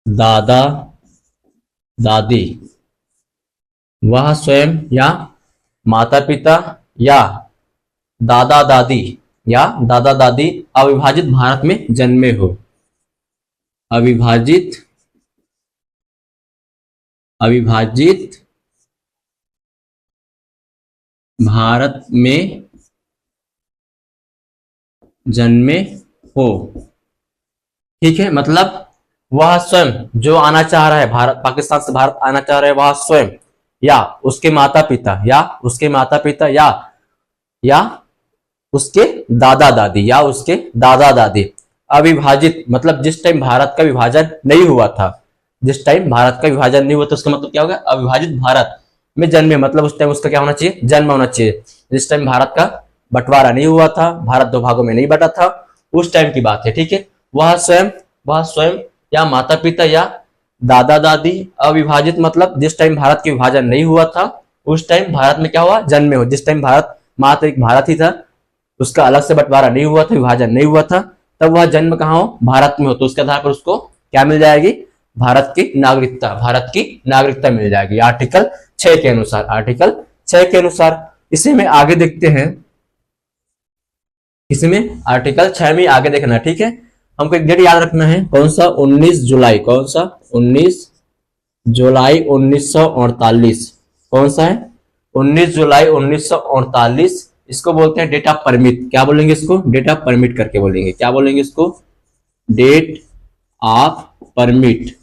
दादा दादी, वह स्वयं या माता पिता या दादा दादी अविभाजित भारत में जन्मे हो, अविभाजित भारत में जन्मे हो। ठीक है, मतलब वह स्वयं जो आना चाह रहा है, भारत पाकिस्तान से भारत आना चाह रहा है, वह स्वयं या उसके माता पिता या उसके दादा दादी या उसके दादा दादी। अविभाजित मतलब जिस टाइम भारत का विभाजन नहीं हुआ था, जिस टाइम भारत का विभाजन नहीं हुआ था उसका मतलब क्या होगा, अविभाजित भारत में जन्मे, मतलब उस टाइम उसका क्या होना चाहिए, जन्म होना चाहिए। जिस टाइम भारत का बंटवारा नहीं हुआ था, भारत दो भागों में नहीं बटा था, उस टाइम की बात है, ठीक है। वह स्वयं या माता पिता या दादा दादी। अविभाजित मतलब जिस टाइम भारत के विभाजन नहीं हुआ था उस टाइम भारत में क्या हुआ, जन्मे हो। जिस टाइम भारत मात्र एक भारत ही था, उसका अलग से बंटवारा नहीं हुआ था, विभाजन नहीं हुआ था, तब वह जन्म कहाँ हो, भारत में हो, तो उसके आधार पर उसको क्या मिल जाएगी, भारत की नागरिकता, भारत की नागरिकता मिल जाएगी आर्टिकल 6 के अनुसार, आर्टिकल 6 के अनुसार। इसी में आगे देखते हैं, इसमें आर्टिकल 6 में आगे देखना, ठीक है। हमको एक डेट याद रखना है, कौन सा, 19 जुलाई, कौन सा, 19 जुलाई 1948, कौन सा है, 19 जुलाई 1948। इसको बोलते हैं डेट ऑफ परमिट। क्या बोलेंगे इसको, डेट ऑफ परमिट करके बोलेंगे। क्या बोलेंगे इसको, डेट ऑफ परमिट।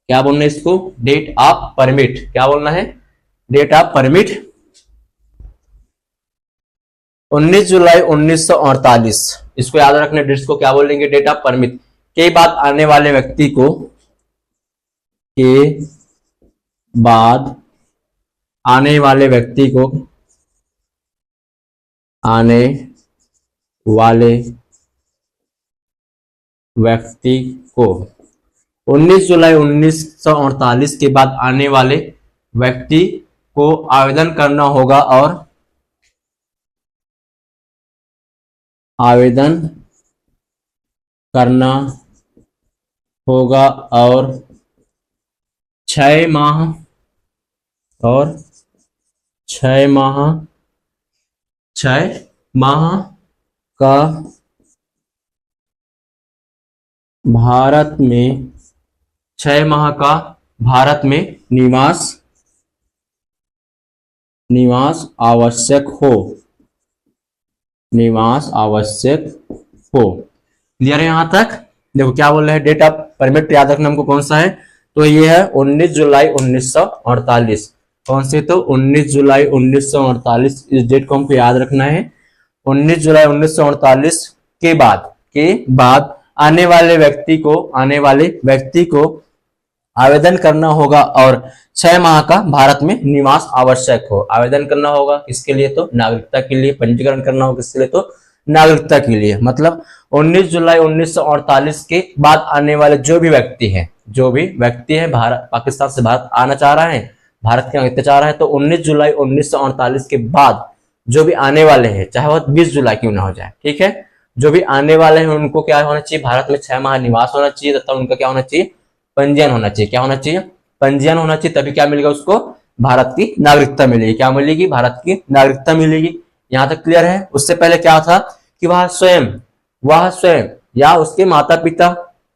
क्या बोलना है इसको, डेट ऑफ परमिट। क्या बोलना है, डेट ऑफ परमिट 19 जुलाई 1948। इसको याद रखना, डेट्स को क्या बोलेंगे, डेट ऑफ परमिट। के बाद आने वाले व्यक्ति को, के बाद आने वाले व्यक्ति को, आने वाले व्यक्ति को 19 जुलाई 1948 के बाद आने वाले व्यक्ति को आवेदन करना होगा और आवेदन करना होगा और 6 माह और 6 माह 6 माह का भारत में 6 माह का भारत में निवास आवश्यक हो, निवास आवश्यक हो। क्लियर है यहां तक। देखो क्या बोल रहे हैं, डेट ऑफ परमिट याद रखना हमको कौन सा है, तो ये है 19 जुलाई 1948। कौन से, तो 19 जुलाई 1948। इस डेट को हमको याद रखना है। 19 जुलाई 1948 के बाद आने वाले व्यक्ति को आवेदन करना होगा और 6 माह का भारत में निवास आवश्यक हो। आवेदन करना होगा किसके लिए, तो नागरिकता के लिए। पंजीकरण करना होगा किसके लिए, तो नागरिकता के लिए। मतलब 19 जुलाई 1948 के बाद आने वाले जो भी व्यक्ति है भारत, पाकिस्तान से भारत आना चाह रहा है, भारत की नागरिकता चाह रहा है, तो 19 जुलाई 1948 के बाद जो भी आने वाले हैं, चाहे वह 20 जुलाई क्यों ना हो जाए, ठीक है, जो भी आने वाले हैं उनको क्या होना चाहिए, भारत में 6 माह निवास होना चाहिए तथा उनका क्या होना चाहिए, पंजीयन होना चाहिए। क्या होना चाहिए, पंजीयन होना चाहिए, तभी क्या मिलेगा उसको, भारत की नागरिकता मिलेगी। क्या मिलेगी, भारत की नागरिकता मिलेगी। यहां तक क्लियर है। उससे पहले क्या था कि वह स्वयं या उसके माता पिता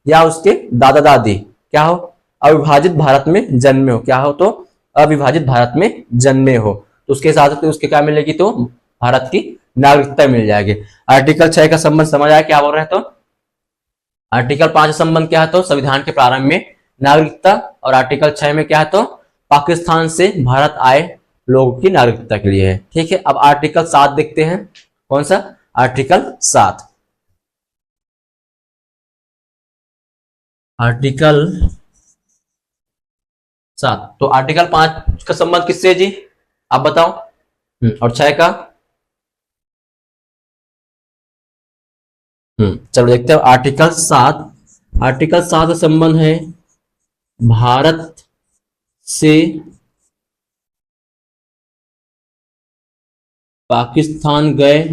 या उसके दादा दादी क्या हो, अविभाजित भारत में जन्मे हो। क्या हो, तो अविभाजित भारत में जन्मे हो, तो उसके साथ उसके क्या मिलेगी, तो भारत की नागरिकता मिल जाएगी। आर्टिकल 6 का संबंध समझ आया क्या बोल रहे हैं, तो आर्टिकल 5 संबंध क्या है, तो संविधान के प्रारंभ में नागरिकता, और आर्टिकल 6 में क्या है, तो पाकिस्तान से भारत आए लोगों की नागरिकता के लिए है, ठीक है। अब आर्टिकल 7 देखते हैं, कौन सा, आर्टिकल 7। आर्टिकल 7, तो आर्टिकल 5 का संबंध किससे है जी, आप बताओ। और 6 का, चलो देखते हैं। आर्टिकल 7 का संबंध है भारत से पाकिस्तान गए,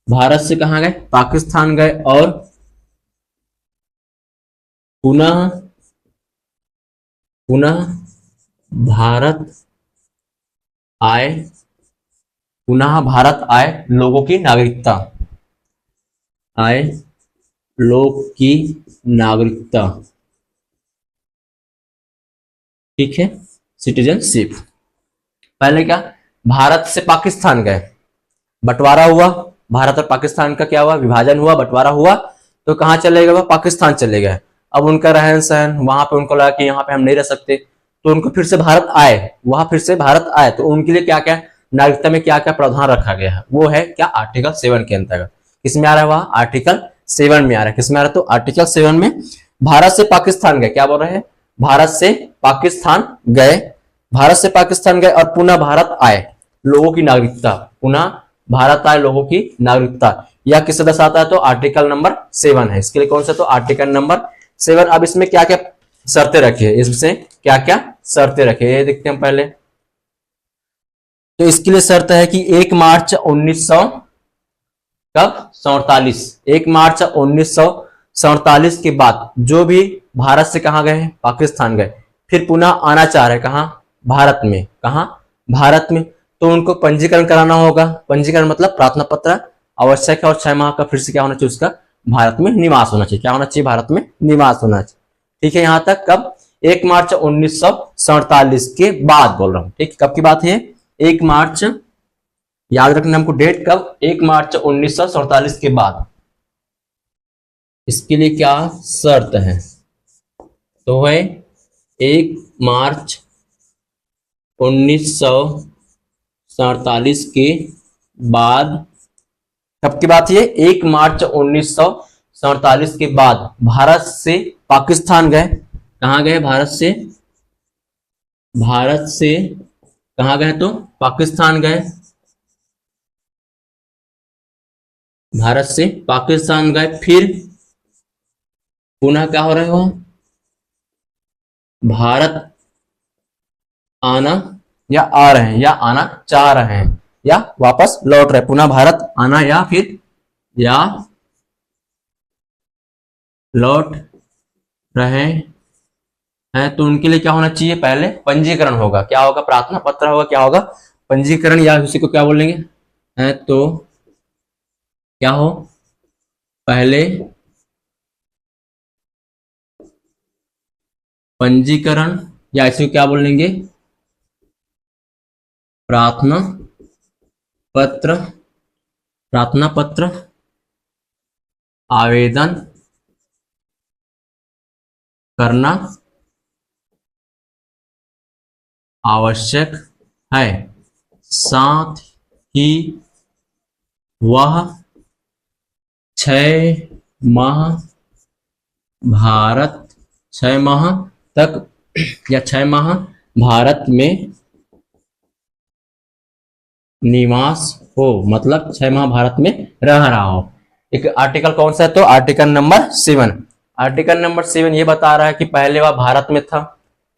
भारत से कहां गए, पाकिस्तान गए और पुनः भारत आए लोगों की नागरिकता, आए लोग की नागरिकता, ठीक है, सिटीजनशिप। पहले क्या, भारत से पाकिस्तान गए, बंटवारा हुआ, भारत और पाकिस्तान का क्या हुआ, विभाजन हुआ, बंटवारा हुआ, तो कहां चले गए, वह पाकिस्तान चले गए। अब उनका रहन सहन, वहां पे उनको लगा कि यहाँ पे हम नहीं रह सकते, तो उनको फिर से भारत आए, वहां फिर से भारत आए, तो उनके लिए क्या क्या नागरिकता में क्या क्या प्रावधान रखा गया है, वो है क्या आर्टिकल 7 के अंतर्गत। किसमें आ रहा है वह, आर्टिकल 7 में आ रहा है। किसमें आ रहा है, तो आर्टिकल 7 में भारत से पाकिस्तान गए, क्या बोल रहे हैं, भारत से पाकिस्तान गए, भारत से पाकिस्तान गए और पुनः भारत आए लोगों की नागरिकता, पुनः भारत आए लोगों की नागरिकता, यह किससे दर्शाता है, तो आर्टिकल नंबर 7 है। इसके लिए कौन सा, तो आर्टिकल नंबर 7। अब इसमें क्या क्या शर्तें रखी है, इसमें क्या क्या शर्तें रखी है ये देखते हैं हम पहले। तो इसके लिए शर्त है कि 1 मार्च 1900 कब 47, 1 मार्च 1947 के बाद जो भी भारत से कहा गए, पाकिस्तान गए, फिर पुनः आना चाह रहे कहा, भारत में, कहा भारत में, तो उनको पंजीकरण कराना होगा। पंजीकरण मतलब प्रार्थना पत्र आवश्यक है और 6 माह का फिर से क्या होना चाहिए, उसका भारत में निवास होना चाहिए। क्या होना चाहिए, भारत में निवास होना चाहिए। ठीक है, यहां तक कब, 1 मार्च 1947 के बाद बोल रहा हूं। ठीक, कब की बात है, 1 मार्च, याद रखना हमको डेट, कब, 1 मार्च 1947 के बाद। इसके लिए क्या शर्त है, तो है 1 मार्च 1947 के बाद। कब की बात है, 1 मार्च 1947 के बाद भारत से पाकिस्तान गए, कहां गए, भारत से कहां गए, तो पाकिस्तान गए, भारत से पाकिस्तान गए, फिर पुनः क्या हो रहे हो, भारत आना, या आ रहे हैं, या आना चाह रहे हैं, या वापस लौट रहे, पुनः भारत आना या फिर या लौट रहे हैं, तो उनके लिए क्या होना चाहिए, पहले पंजीकरण होगा। क्या होगा, प्रार्थना पत्र होगा, क्या होगा, पंजीकरण, या उसी को क्या बोलेंगे है, तो क्या हो, पहले पंजीकरण, या इसी को क्या बोलेंगे, प्रार्थना पत्र आवेदन करना आवश्यक है, साथ ही वह 6 माह भारत 6 माह तक या 6 माह भारत में निवास हो, मतलब 6 माह भारत में रह रहा हो। एक आर्टिकल कौन सा है, तो आर्टिकल नंबर 7। आर्टिकल नंबर 7 ये बता रहा है कि पहले वह भारत में था,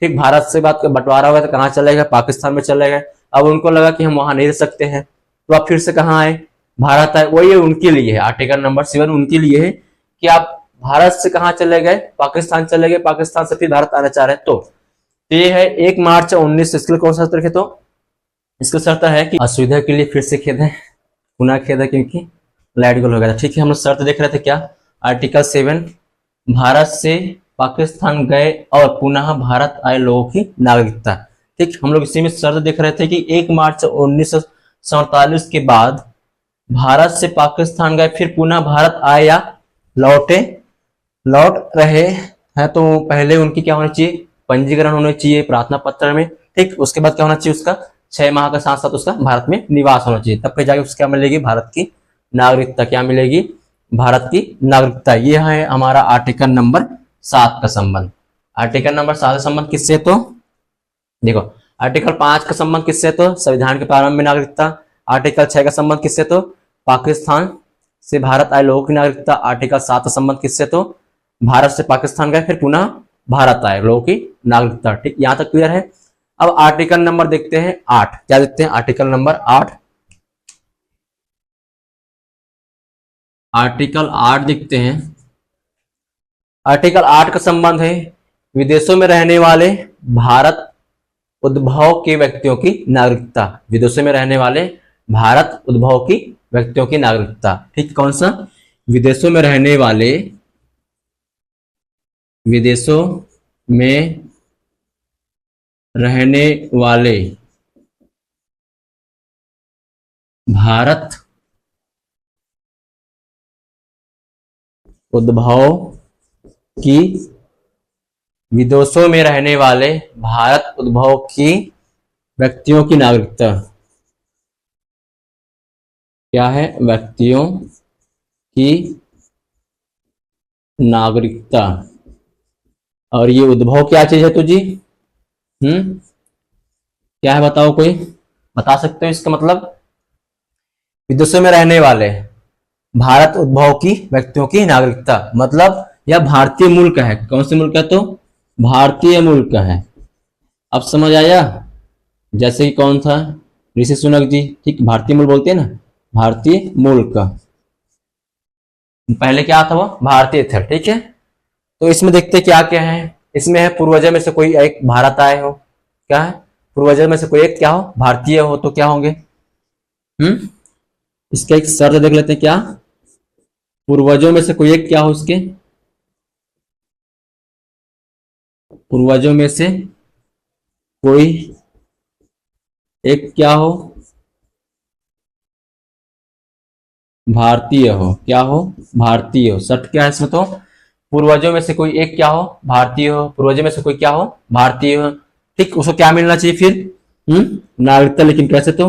ठीक, भारत से बात बंटवारा हुआ तो कहाँ चले गए, पाकिस्तान में चले गए। अब उनको लगा कि हम वहां नहीं रह सकते हैं, तो आप फिर से कहाँ आए, भारत आए। वो ये उनके लिए है, आर्टिकल नंबर 7 उनके लिए है कि आप भारत से कहाँ चले गए, पाकिस्तान चले गए, पाकिस्तान से फिर भारत आना चाह रहे हैं। तो ये है 1 मार्च 19, इसके लिए कौन सा रखे, तो इसका शर्त है कि असुविधा के लिए फिर से खेद है, पुनः खेद है क्योंकि लाइट गोल हो गया था। ठीक है, हम लोग शर्त देख रहे थे क्या, आर्टिकल 7, भारत से पाकिस्तान गए और पुनः भारत आए लोगों की नागरिकता। ठीक, हम लोग इसी में शर्त देख रहे थे कि 1 मार्च 1947 के बाद भारत से पाकिस्तान गए, फिर पुनः भारत आए या लौट रहे हैं, तो पहले उनकी क्या होना चाहिए, पंजीकरण होना चाहिए प्रार्थना पत्र में। ठीक, उसके बाद क्या होना चाहिए, उसका 6 माह का साथ साथ उसका भारत में निवास होना चाहिए, तब फिर जाके उसको क्या मिलेगी, भारत की नागरिकता। क्या मिलेगी, भारत की नागरिकता। ये है हमारा आर्टिकल नंबर 7 का संबंध। आर्टिकल नंबर 7 का संबंध किससे, तो देखो आर्टिकल 5 का संबंध किससे, तो संविधान के प्रारंभ में नागरिकता। आर्टिकल 6 का संबंध किससे, तो पाकिस्तान से भारत आए लोगों की नागरिकता। आर्टिकल 7 का संबंध किससे, तो भारत से पाकिस्तान गए फिर पुनः भारत आए लोगों की नागरिकता। ठीक, यहां तक क्लियर है। अब आर्टिकल नंबर देखते हैं 8, क्या देखते हैं, आर्टिकल नंबर 8। आर्टिकल 8 देखते हैं। आर्टिकल 8 का संबंध है विदेशों में रहने वाले भारत उद्भव के व्यक्तियों की नागरिकता। विदेशों में रहने वाले भारत उद्भव की व्यक्तियों की नागरिकता। ठीक, कौन सा, विदेशों में रहने वाले, विदेशों में रहने वाले भारत उद्भव की, विदेशों में रहने वाले भारत उद्भव की व्यक्तियों की नागरिकता। क्या है, व्यक्तियों की नागरिकता। और ये उद्भव क्या चीज है तुझी? क्या है बताओ, कोई बता सकते हो इसका मतलब? विदेशों में रहने वाले भारत उद्भव की व्यक्तियों की नागरिकता, मतलब यह भारतीय मूल का है। कौन से मूल का? तो भारतीय मूल का है। अब समझ आया? जैसे कि कौन था, ऋषि सुनक जी, ठीक, भारतीय मूल बोलते हैं ना, भारतीय मूल का। पहले क्या था, वो भारतीय थे, ठीक है। तो इसमें देखते क्या क्या है। इसमें है पूर्वजों में से कोई एक भारत आए हो, क्या है, पूर्वजों में से कोई एक क्या हो, भारतीय हो, तो क्या होंगे? इसका एक शर्त देख लेते हैं, क्या, पूर्वजों में से कोई एक क्या हो उसके, पूर्वजों में से कोई एक क्या हो, भारतीय हो। क्या हो? भारतीय हो। शर्त क्या है इसमें? तो पूर्वजों में से कोई एक क्या हो, भारतीय हो। पूर्वजों में से कोई क्या हो, भारतीय हो। ठीक, उसको क्या मिलना चाहिए फिर? नागरिकता। लेकिन कैसे? तो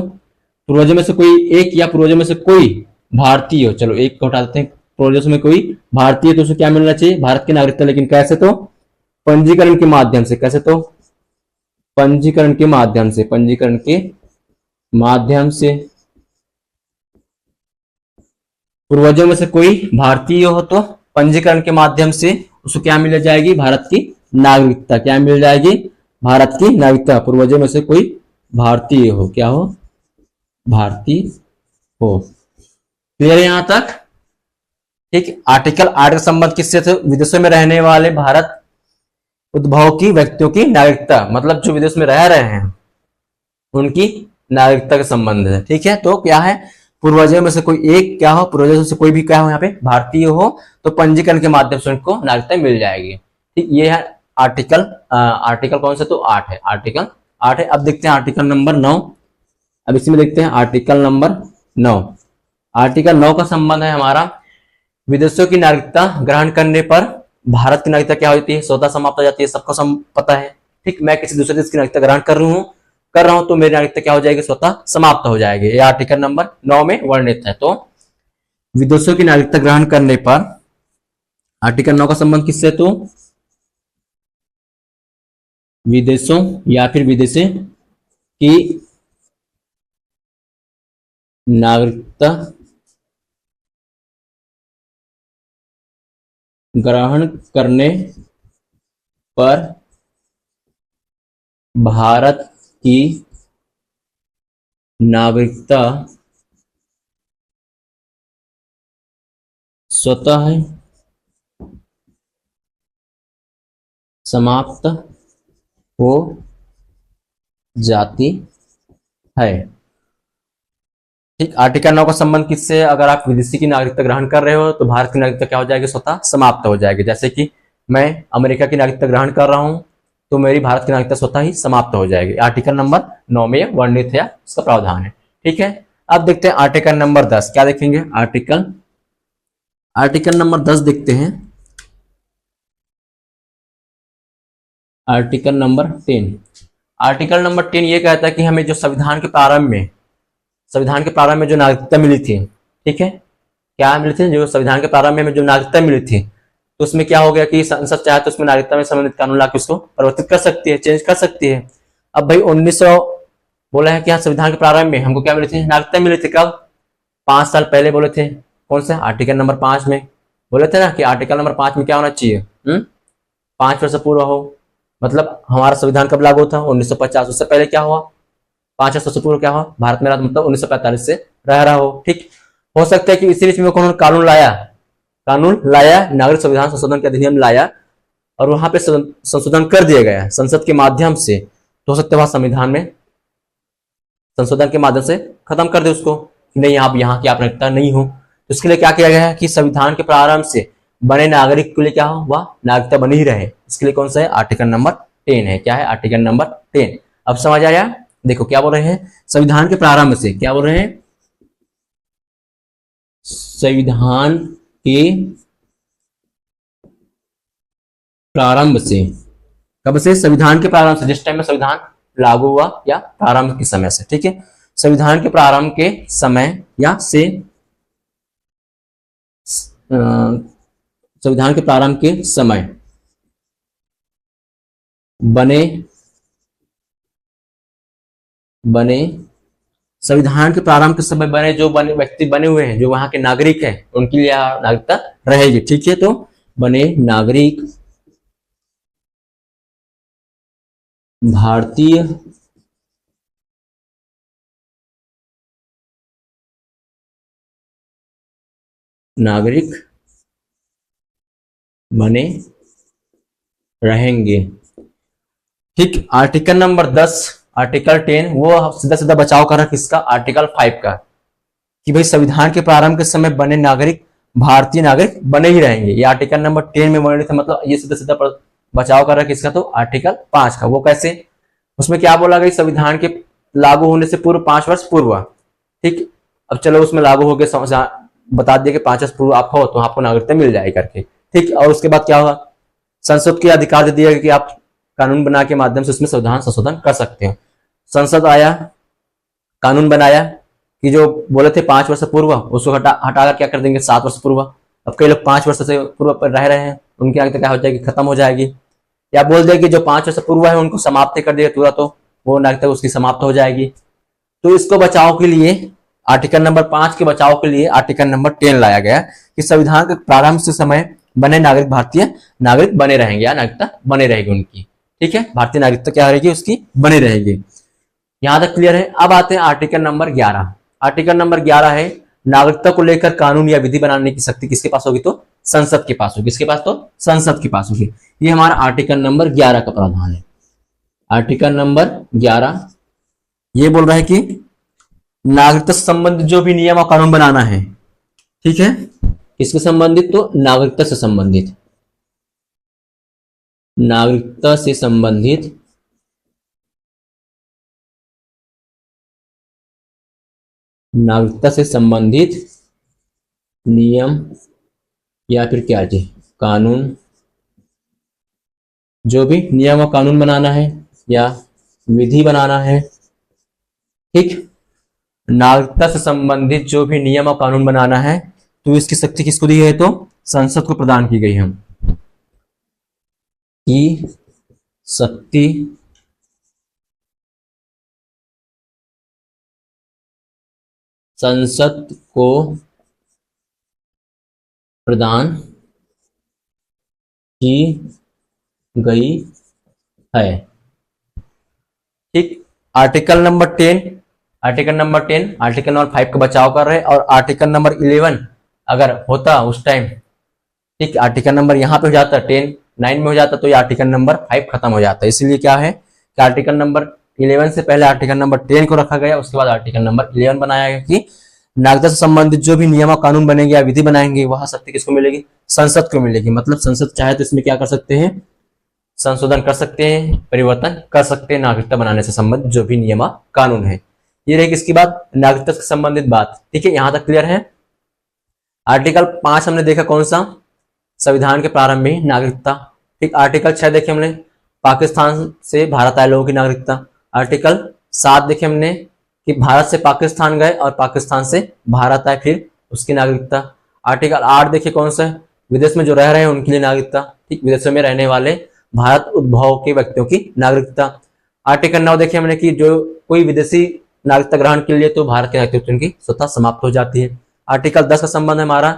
पूर्वजों में से कोई एक या पूर्वजों में से कोई भारतीय हो, चलो एक को हटा देते हैं, पूर्वजों में कोई भारतीय, तो उसे क्या मिलना चाहिए? भारत की नागरिकता। लेकिन कैसे? तो पंजीकरण के माध्यम से। कैसे? तो पंजीकरण के माध्यम से, पंजीकरण के माध्यम से। पूर्वजों में से कोई भारतीय हो तो पंजीकरण के माध्यम से उसको क्या मिल जाएगी? भारत की नागरिकता। क्या मिल जाएगी? भारत की नागरिकता। पूर्वजों में से कोई भारतीय हो, क्या हो, भारतीय हो। क्लियर है यहां तक? ठीक। आर्टिकल 8 का संबंध किससे थे? विदेशों में रहने वाले भारत उद्भव की व्यक्तियों की नागरिकता, मतलब जो विदेश में रह रहे हैं उनकी नागरिकता का संबंध है। ठीक है, तो क्या है, पूर्वजों में से कोई एक क्या हो, पूर्वजों से कोई भी क्या हो, यहाँ पे भारतीय हो, तो पंजीकरण के माध्यम से उनको नागरिकता मिल जाएगी। ठीक, ये है आर्टिकल। आर्टिकल कौन सा? तो 8 है, आर्टिकल 8 है। अब देखते हैं आर्टिकल नंबर 9। अब इसी में देखते हैं आर्टिकल नंबर 9। आर्टिकल 9 का संबंध है हमारा विदेशों की नागरिकता ग्रहण करने पर भारत की नागरिकता क्या हो जाती है? स्वतः समाप्त हो जाती है। सबको पता है। ठीक, मैं किसी दूसरे देश की नागरिकता ग्रहण कर रहा हूं तो मेरी नागरिकता क्या हो जाएगी? स्वतः समाप्त हो जाएगी। ये आर्टिकल नंबर 9 में वर्णित है। तो विदेशों की नागरिकता ग्रहण करने पर आर्टिकल 9 का संबंध किससे? तो विदेशों या फिर विदेशी की नागरिकता ग्रहण करने पर भारत की नागरिकता स्वतः समाप्त हो जाती है। ठीक, आर्टिकल 9 का संबंध किससे? अगर आप विदेशी की नागरिकता ग्रहण कर रहे हो तो भारत की नागरिकता क्या हो जाएगी? स्वतः समाप्त हो जाएगी। जैसे कि मैं अमेरिका की नागरिकता ग्रहण कर रहा हूं तो मेरी भारत की नागरिकता स्वतः ही समाप्त हो जाएगी। आर्टिकल नंबर 9 में वर्णित है, इसका प्रावधान है। ठीक है, अब देखते हैं आर्टिकल नंबर 10। क्या देखेंगे? आर्टिकल नंबर 10 देखते हैं। Article number 10। आर्टिकल नंबर 10 ये कहता है कि हमें जो संविधान के प्रारंभ में जो नागरिकता मिली थी, ठीक है, क्या मिली थी? जो संविधान के प्रारंभ में जो नागरिकता मिली थी, तो उसमें क्या हो गया कि संसद चाहे तो उसमें नागरिकता में संबंधित कानून लाकर उसको परिवर्तित कर सकती है, चेंज कर सकती है। अब भाई 1900 बोला है कि हाँ, संविधान के प्रारंभ में हमको क्या मिली थी? नागरिकता मिली थी। कब? 5 साल पहले बोले थे। कौन से? आर्टिकल नंबर 5 में बोले थे ना कि आर्टिकल नंबर 5 में क्या होना चाहिए? 5 वर्ष पूरा हो। मतलब हमारा संविधान कब लागू था? 1950। उससे पहले क्या हुआ? 5 वर्ष पूर्व क्या हुआ? भारत में मतलब 1945 से रह रहा हो। ठीक, हो सकता है कि इसी बीच में उन्होंने कानून लाया, नागरिक संविधान संशोधन के अधिनियम लाया और वहां पे संशोधन कर दिया गया संसद के माध्यम से। तो हो सकता है वहां संविधान में संशोधन के माध्यम से खत्म कर दे उसको, नहीं आप यहाँ की आप नागरिकता नहीं हो। तो इसके लिए क्या किया गया है कि संविधान के प्रारंभ से बने नागरिक के लिए क्या हो, वह नागरिकता बनी ही रहे। इसके लिए कौन सा है? आर्टिकल नंबर 10 है। क्या है? Article number 10। अब समझ आया? देखो क्या बोल रहे हैं, संविधान के प्रारंभ से। क्या बोल रहे हैं? संविधान के प्रारंभ से। कब से? संविधान के प्रारंभ से, जिस टाइम में संविधान लागू हुआ या प्रारंभ के समय से। ठीक है, संविधान के प्रारंभ के समय या से संविधान के प्रारंभ के समय बने बने संविधान के प्रारंभ के समय बने जो बने व्यक्ति बने हुए हैं, जो वहां के नागरिक हैं, उनके लिए नागरिकता रहेगी। ठीक है, तो बने नागरिक भारतीय नागरिक बने रहेंगे। ठीक, आर्टिकल नंबर 10, आर्टिकल 10 वो सीधा सीधा बचाव कर रहा है किसका, आर्टिकल 5 का, कि भाई संविधान के प्रारंभ के समय बने नागरिक भारतीय नागरिक बने ही रहेंगे। ये आर्टिकल नंबर 10 में वर्णित है, मतलब ये सीधा सीधा बचाव कर रहा है किसका, तो आर्टिकल 5 का। वो कैसे, उसमें क्या बोला गया, संविधान के लागू होने से पूर्व 5 वर्ष पूर्व। ठीक, अब चलो उसमें लागू हो गया, बता दिया कि 5 वर्ष पूर्व आप हो तो आपको नागरिकता मिल जाएगी करके। ठीक, और उसके बाद क्या हुआ, संसद के अधिकार दे दिया कि आप कानून बना के माध्यम से उसमें संविधान संशोधन कर सकते हो। संसद आया, कानून बनाया कि जो बोले थे 5 वर्ष पूर्व, उसको हटाकर क्या कर देंगे 7 वर्ष पूर्व। अब कई लोग 5 वर्ष से पूर्व पर रह रहे हैं, उनकी नागरिकता क्या हो जाएगी, खत्म हो जाएगी। या बोल दे कि जो 5 वर्ष पूर्व है उनको समाप्त कर दिया तुरंत, तो वो नागरिकता उसकी समाप्त हो जाएगी। तो इसको बचाव के लिए, आर्टिकल नंबर 5 के बचाव के लिए आर्टिकल नंबर 10 लाया गया कि संविधान के प्रारंभ से समय बने नागरिक भारतीय नागरिक बने रहेंगे, या नागरिकता बने रहेगी उनकी। ठीक है, भारतीय नागरिकता क्या रहेगी, उसकी बनी रहेगी। यहां तक क्लियर है। अब आते हैं आर्टिकल नंबर 11। आर्टिकल नंबर 11 है, नागरिकता को लेकर कानून या विधि बनाने की शक्ति किसके पास होगी, तो संसद के पास होगी। किसके पास, तो संसद के पास होगी। ये हमारा आर्टिकल नंबर 11 का प्रावधान है। आर्टिकल नंबर 11 ये बोल रहा है कि नागरिकता से संबंधित जो भी नियम और कानून बनाना है, ठीक है, किसके संबंधित, तो नागरिकता से संबंधित, नागरिकता से संबंधित नागरिकता से संबंधित नियम या फिर क्या जी, कानून, जो भी नियम और कानून बनाना है या विधि बनाना है। ठीक, नागरिकता से संबंधित जो भी नियम और कानून बनाना है, तो इसकी शक्ति किसको दी है, तो संसद को प्रदान की गई है। की शक्ति संसद को प्रदान की गई है। ठीक, article number 10, article number 10, article number 5 का बचाव कर रहे हैं। और आर्टिकल नंबर 11 अगर होता उस टाइम, ठीक, आर्टिकल नंबर यहाँ पे हो जाता 10 9 में हो जाता, तो ये आर्टिकल नंबर 5 खत्म हो जाता है। इसलिए क्या है कि आर्टिकल नंबर 11 से पहले आर्टिकल नंबर 10 को रखा गया, उसके बाद आर्टिकल नंबर 11 बनाया गया कि नागरिकता से संबंधित जो भी नियम और कानून बनेंगे या विधि बनाएंगे, वह शक्ति किसको मिलेगी, संसद को मिलेगी। मतलब संसद चाहे तो इसमें क्या कर सकते हैं, संशोधन कर सकते हैं, परिवर्तन कर सकते हैं नागरिकता बनाने से संबंधित जो भी नियम कानून है। ये रही किसकी बात, नागरिकता से संबंधित बात। ठीक है, यहां तक क्लियर है। आर्टिकल 5 हमने देखा कौन सा, संविधान के प्रारंभ में नागरिकता। ठीक, आर्टिकल 6 देखे हमने, पाकिस्तान से भारत आए लोगों की नागरिकता। आर्टिकल 7 देखे हमने कि भारत से पाकिस्तान गए और पाकिस्तान से भारत आए, फिर उसकी नागरिकता। आर्टिकल 8 देखिए कौन सा है, विदेश में जो रह रहे हैं उनके लिए नागरिकता। ठीक, विदेशों में रहने वाले भारत उद्भव के व्यक्तियों की नागरिकता। आर्टिकल 9 देखिए हमने कि जो कोई विदेशी नागरिकता ग्रहण के लिए, तो भारत की नागरिकता उनकी स्वतः समाप्त हो जाती है। आर्टिकल 10 का संबंध है हमारा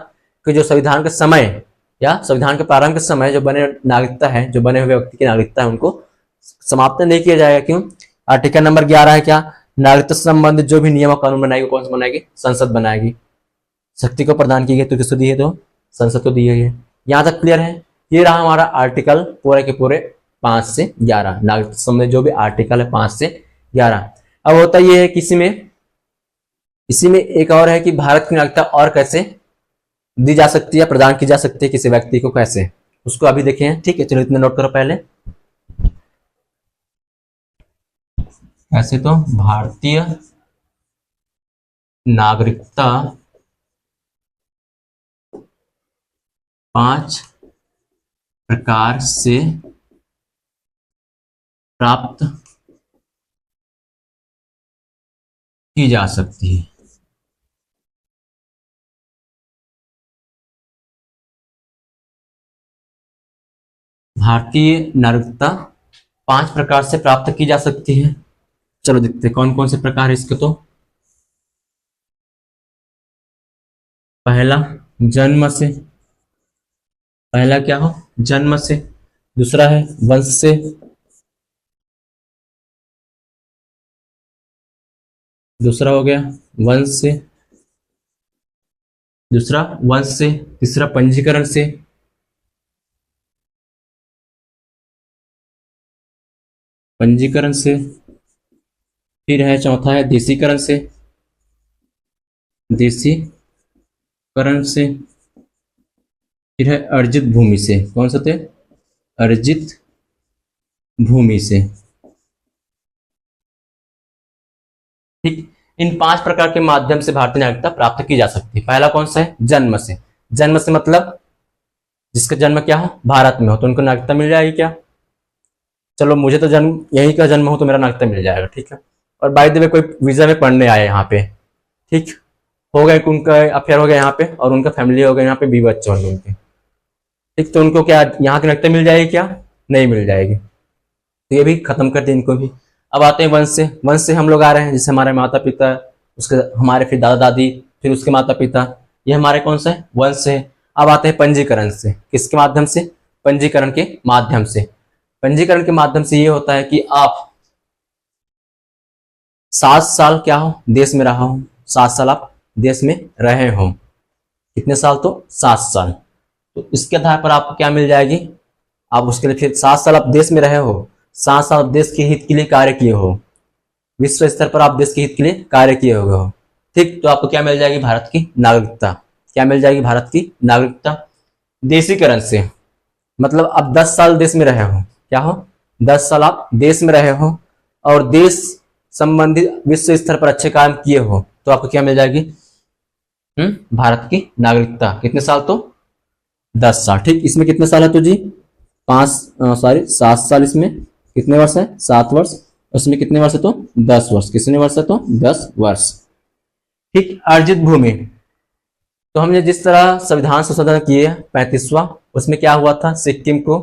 कि जो संविधान के समय या संविधान के प्रारंभ के समय जो बने नागरिकता है, जो बने हुए व्यक्ति की नागरिकता है, उनको समाप्त नहीं किया जाएगा। क्यों, आर्टिकल नंबर 11 है क्या, नागरिकता से संबंधित जो भी नियम और कानून बनाएगी, कौन सा बनाएगी, संसद बनाएगी। शक्ति को प्रदान की गई तो किसको दी है, तो संसद को दी गई है। यहां तक क्लियर है। ये रहा हमारा आर्टिकल पूरे के पूरे 5 से 11, नागरिकता से संबंधित जो भी आर्टिकल है 5 से 11। अब होता यह है कि इसी में एक और है कि भारत की नागरिकता और कैसे दी जा सकती है, प्रदान की जा सकती है किसी व्यक्ति को, कैसे, उसको अभी देखें। ठीक है, चलो इतना नोट करो पहले। ऐसे तो भारतीय नागरिकता 5 प्रकार से प्राप्त की जा सकती है। भारतीय नागरिकता 5 प्रकार से प्राप्त की जा सकती है। चलो देखते हैं कौन कौन से प्रकार है इसके। तो पहला, जन्म से। पहला क्या हो? जन्म से। दूसरा है वंश से। दूसरा हो गया वंश से। दूसरा वंश से। तीसरा पंजीकरण से। पंजीकरण से। फिर है चौथा है देशीकरण से। देशीकरण से। फिर है अर्जित भूमि से। कौन सा थे? अर्जित भूमि से। ठीक। इन 5 प्रकार के माध्यम से भारतीय नागरिकता प्राप्त की जा सकती है। पहला कौन सा है? जन्म से। जन्म से मतलब जिसका जन्म क्या हो? भारत में हो, तो उनको नागरिकता मिल जाएगी क्या? चलो मुझे तो जन्म यहीं का जन्म हो तो मेरा नागरिकता मिल जाएगा, ठीक है। और बाय द वे कोई वीजा में पढ़ने आए यहाँ पे, ठीक, हो गए उनका अफेयर हो गया यहाँ पे और उनका फैमिली हो गया यहाँ पे, 20 बच्चे होंगे उनके, ठीक, तो उनको क्या यहाँ की नागरिकता मिल जाएगी क्या? नहीं मिल जाएगी। तो ये भी खत्म कर दें इनको भी। अब आते हैं वंश से। वंश से हम लोग आ रहे हैं, जैसे हमारे माता पिता, उसके हमारे फिर दादा दादी, फिर उसके माता पिता, ये हमारे कौन सा है? वंश से। अब आते हैं पंजीकरण से। किसके माध्यम से? पंजीकरण के माध्यम से। पंजीकरण के माध्यम से ये होता है कि आप 7 साल क्या हो? देश में रहा हो। 7 साल आप देश में रहे हो। कितने साल? तो 7 साल। तो इसके आधार पर आपको क्या मिल जाएगी? आप उसके लिए फिर 7 साल आप देश में रहे हो, 7 साल आप देश के हित के लिए कार्य किए हो, विश्व स्तर पर आप देश के हित के लिए कार्य किए हुए हो, ठीक, तो आपको क्या मिल जाएगी? भारत की नागरिकता। क्या मिल जाएगी? भारत की नागरिकता। देशीकरण से मतलब आप 10 साल देश में रहे हो। क्या हो? 10 साल आप देश में रहे हो और देश संबंधित विश्व स्तर पर अच्छे काम किए हो, तो आपको क्या मिल जाएगी? भारत की नागरिकता। कितने साल? तो 10 साल। ठीक, इसमें कितने साल है तो जी? 7 साल। इसमें कितने वर्ष है? 7 वर्ष। उसमें कितने वर्ष है? तो 10 वर्ष। कितने वर्ष है? तो 10 वर्ष। ठीक। अर्जित भूमि, तो हमने जिस तरह संविधान संशोधन किए 35वां, उसमें क्या हुआ था? सिक्किम को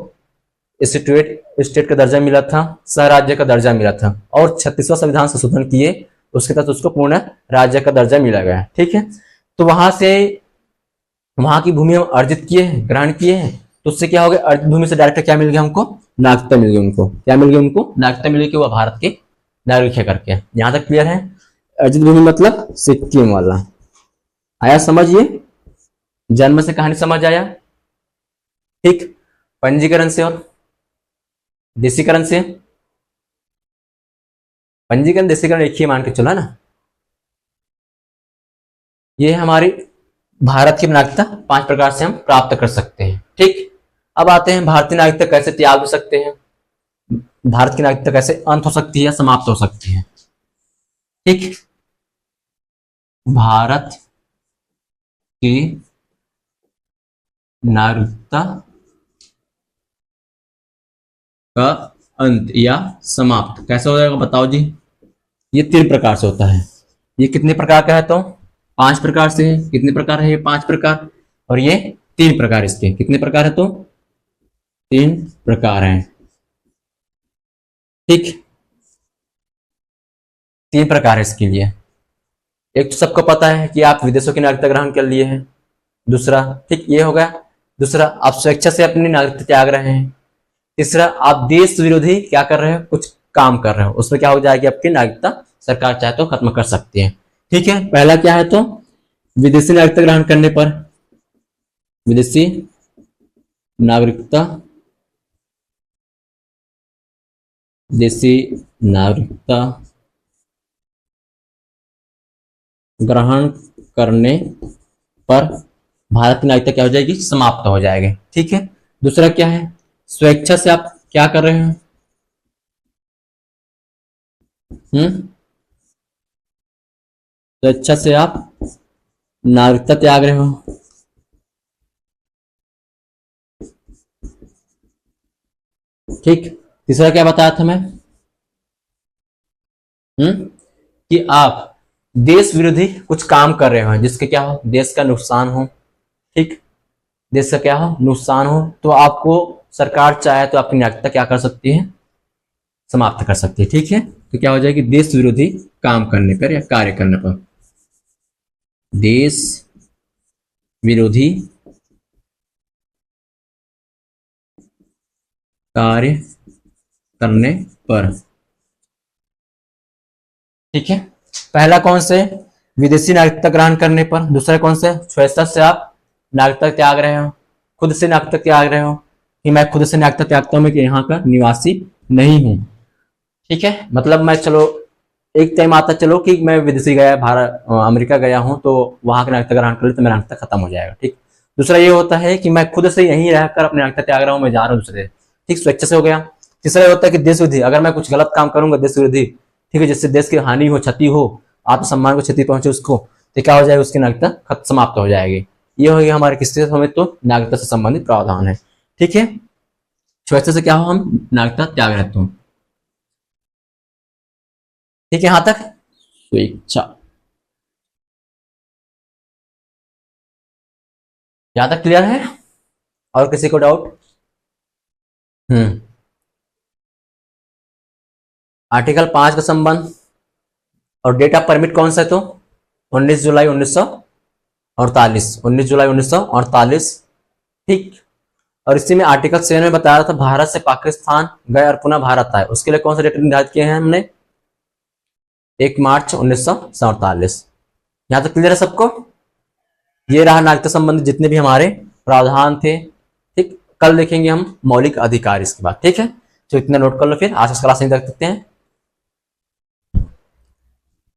स्टेट का दर्जा मिला था, सह राज्य का दर्जा मिला था, और 36वां संविधान संशोधन किए, उसके तहत उसको पूर्ण राज्य का दर्जा मिला गया। ठीक है, तो वहां से वहां की भूमि हम अर्जित किए हैं, ग्रहण किए हैं, तो उससे क्या हो गया? अर्जित भूमि से डायरेक्ट क्या मिल गया हमको? नागरिकता मिल गई। उनको क्या मिल गई? उनको नागरिकता मिल गई कि वह भारत के नागरिक है करके। यहां तक क्लियर है? अर्जित भूमि मतलब सिक्किम वाला। आया समझिए? जन्म से कहानी समझ आया? ठीक। पंजीकरण से और देशीकरण से, पंजीकरण देशीकरण एक ही मान के चला ना। ये हमारी भारत की नागरिकता 5 प्रकार से हम प्राप्त कर सकते हैं। ठीक। अब आते हैं भारतीय नागरिकता कैसे त्याग सकते हैं, भारत की नागरिकता कैसे अंत हो सकती है या समाप्त हो सकती है। ठीक। भारत की नागरिकता का अंत या समाप्त कैसे हो जाएगा बताओ जी? ये 3 प्रकार से होता है। ये कितने प्रकार का है? तो 5 प्रकार से है। कितने प्रकार है? ये 5 प्रकार। और ये 3 प्रकार। इसके कितने प्रकार है? तो 3 प्रकार हैं। ठीक, 3 प्रकार है इसके लिए। एक तो सबको पता है कि आप विदेशों की नागरिकता ग्रहण कर लिए हैं। दूसरा, ठीक, ये हो गया। दूसरा, आप स्वेच्छा से अपनी नागरिकता त्याग रहे हैं। तीसरा, आप देश विरोधी क्या कर रहे हो? कुछ काम कर रहे हो, उसमें क्या हो जाएगी? आपकी नागरिकता सरकार चाहे तो खत्म कर सकती है। ठीक है, पहला क्या है? तो विदेशी नागरिकता ग्रहण करने पर, विदेशी नागरिकता, विदेशी नागरिकता ग्रहण करने पर भारत की नागरिकता क्या हो जाएगी? समाप्त हो जाएगी। ठीक है। दूसरा क्या है? स्वेच्छा से आप क्या कर रहे हैं? स्वेच्छा से आप नागरिकता त्याग रहे हो। ठीक। तीसरा क्या बताया था मैं? कि आप देश विरोधी कुछ काम कर रहे हो जिसके क्या हो, देश का नुकसान हो, ठीक, देश का क्या हो, नुकसान हो, तो आपको सरकार चाहे तो आपकी नागरिकता क्या कर सकती है, समाप्त कर सकती है। ठीक है, तो क्या हो जाएगी, देश विरोधी काम करने पर या कार्य करने पर, देश विरोधी कार्य करने पर। ठीक है, पहला कौन से, विदेशी नागरिकता ग्रहण करने पर। दूसरा कौन से, स्वेच्छा से आप नागरिकता त्याग रहे हो, खुद से नागरिकता त्याग रहे हो कि मैं खुद से नागरिकता त्यागता हूं, मैं कि यहाँ का निवासी नहीं हूं। ठीक है, मतलब मैं चलो एक टाइम आता चलो कि मैं विदेशी गया, भारत अमेरिका गया हूं, तो वहां का नागरिकता ग्रहण कर ली तो मेरा नागरिकता खत्म हो जाएगा। ठीक, दूसरा ये होता है कि मैं खुद से यहीं रहकर अपने नागरिकता त्याग रहा हूं, मैं जा रहा हूँ दूसरे, ठीक, स्वेच्छा से हो गया। तीसरा ये होता है कि देश विरोधी, अगर मैं कुछ गलत काम करूंगा देश विरोधी, ठीक है, जिससे देश की हानि हो, क्षति हो, आत्मसम्मान को क्षति पहुंचे उसको, तो क्या हो जाएगा, उसकी नागरिकता समाप्त हो जाएगी। ये हो गया हमारे किससे संबंधित, तो नागरिकता से संबंधित प्रावधान है। ठीक है, स्वेच्छा से क्या हो, हम नागरिकता त्याग रहते हो। ठीक है, यहां तक स्वेच्छा, यहां तक क्लियर है, और किसी को डाउट? आर्टिकल 5 का संबंध और डेट ऑफ परमिट कौन सा है, तो 19 जुलाई 1948, 19 जुलाई 1948। ठीक, और इसी में आर्टिकल 7 में बताया था भारत से पाकिस्तान गए और पुनः भारत आए, उसके लिए कौन सा डेट निर्धारित किए हैं हमने, 1 मार्च 1947। यहां तक क्लियर है सबको? ये रहा नागरिकता संबंधी जितने भी हमारे प्रावधान थे। ठीक, कल देखेंगे हम मौलिक अधिकार इसके बाद। ठीक है, तो इतना नोट कर लो, फिर आज क्लास नहीं रख सकते हैं।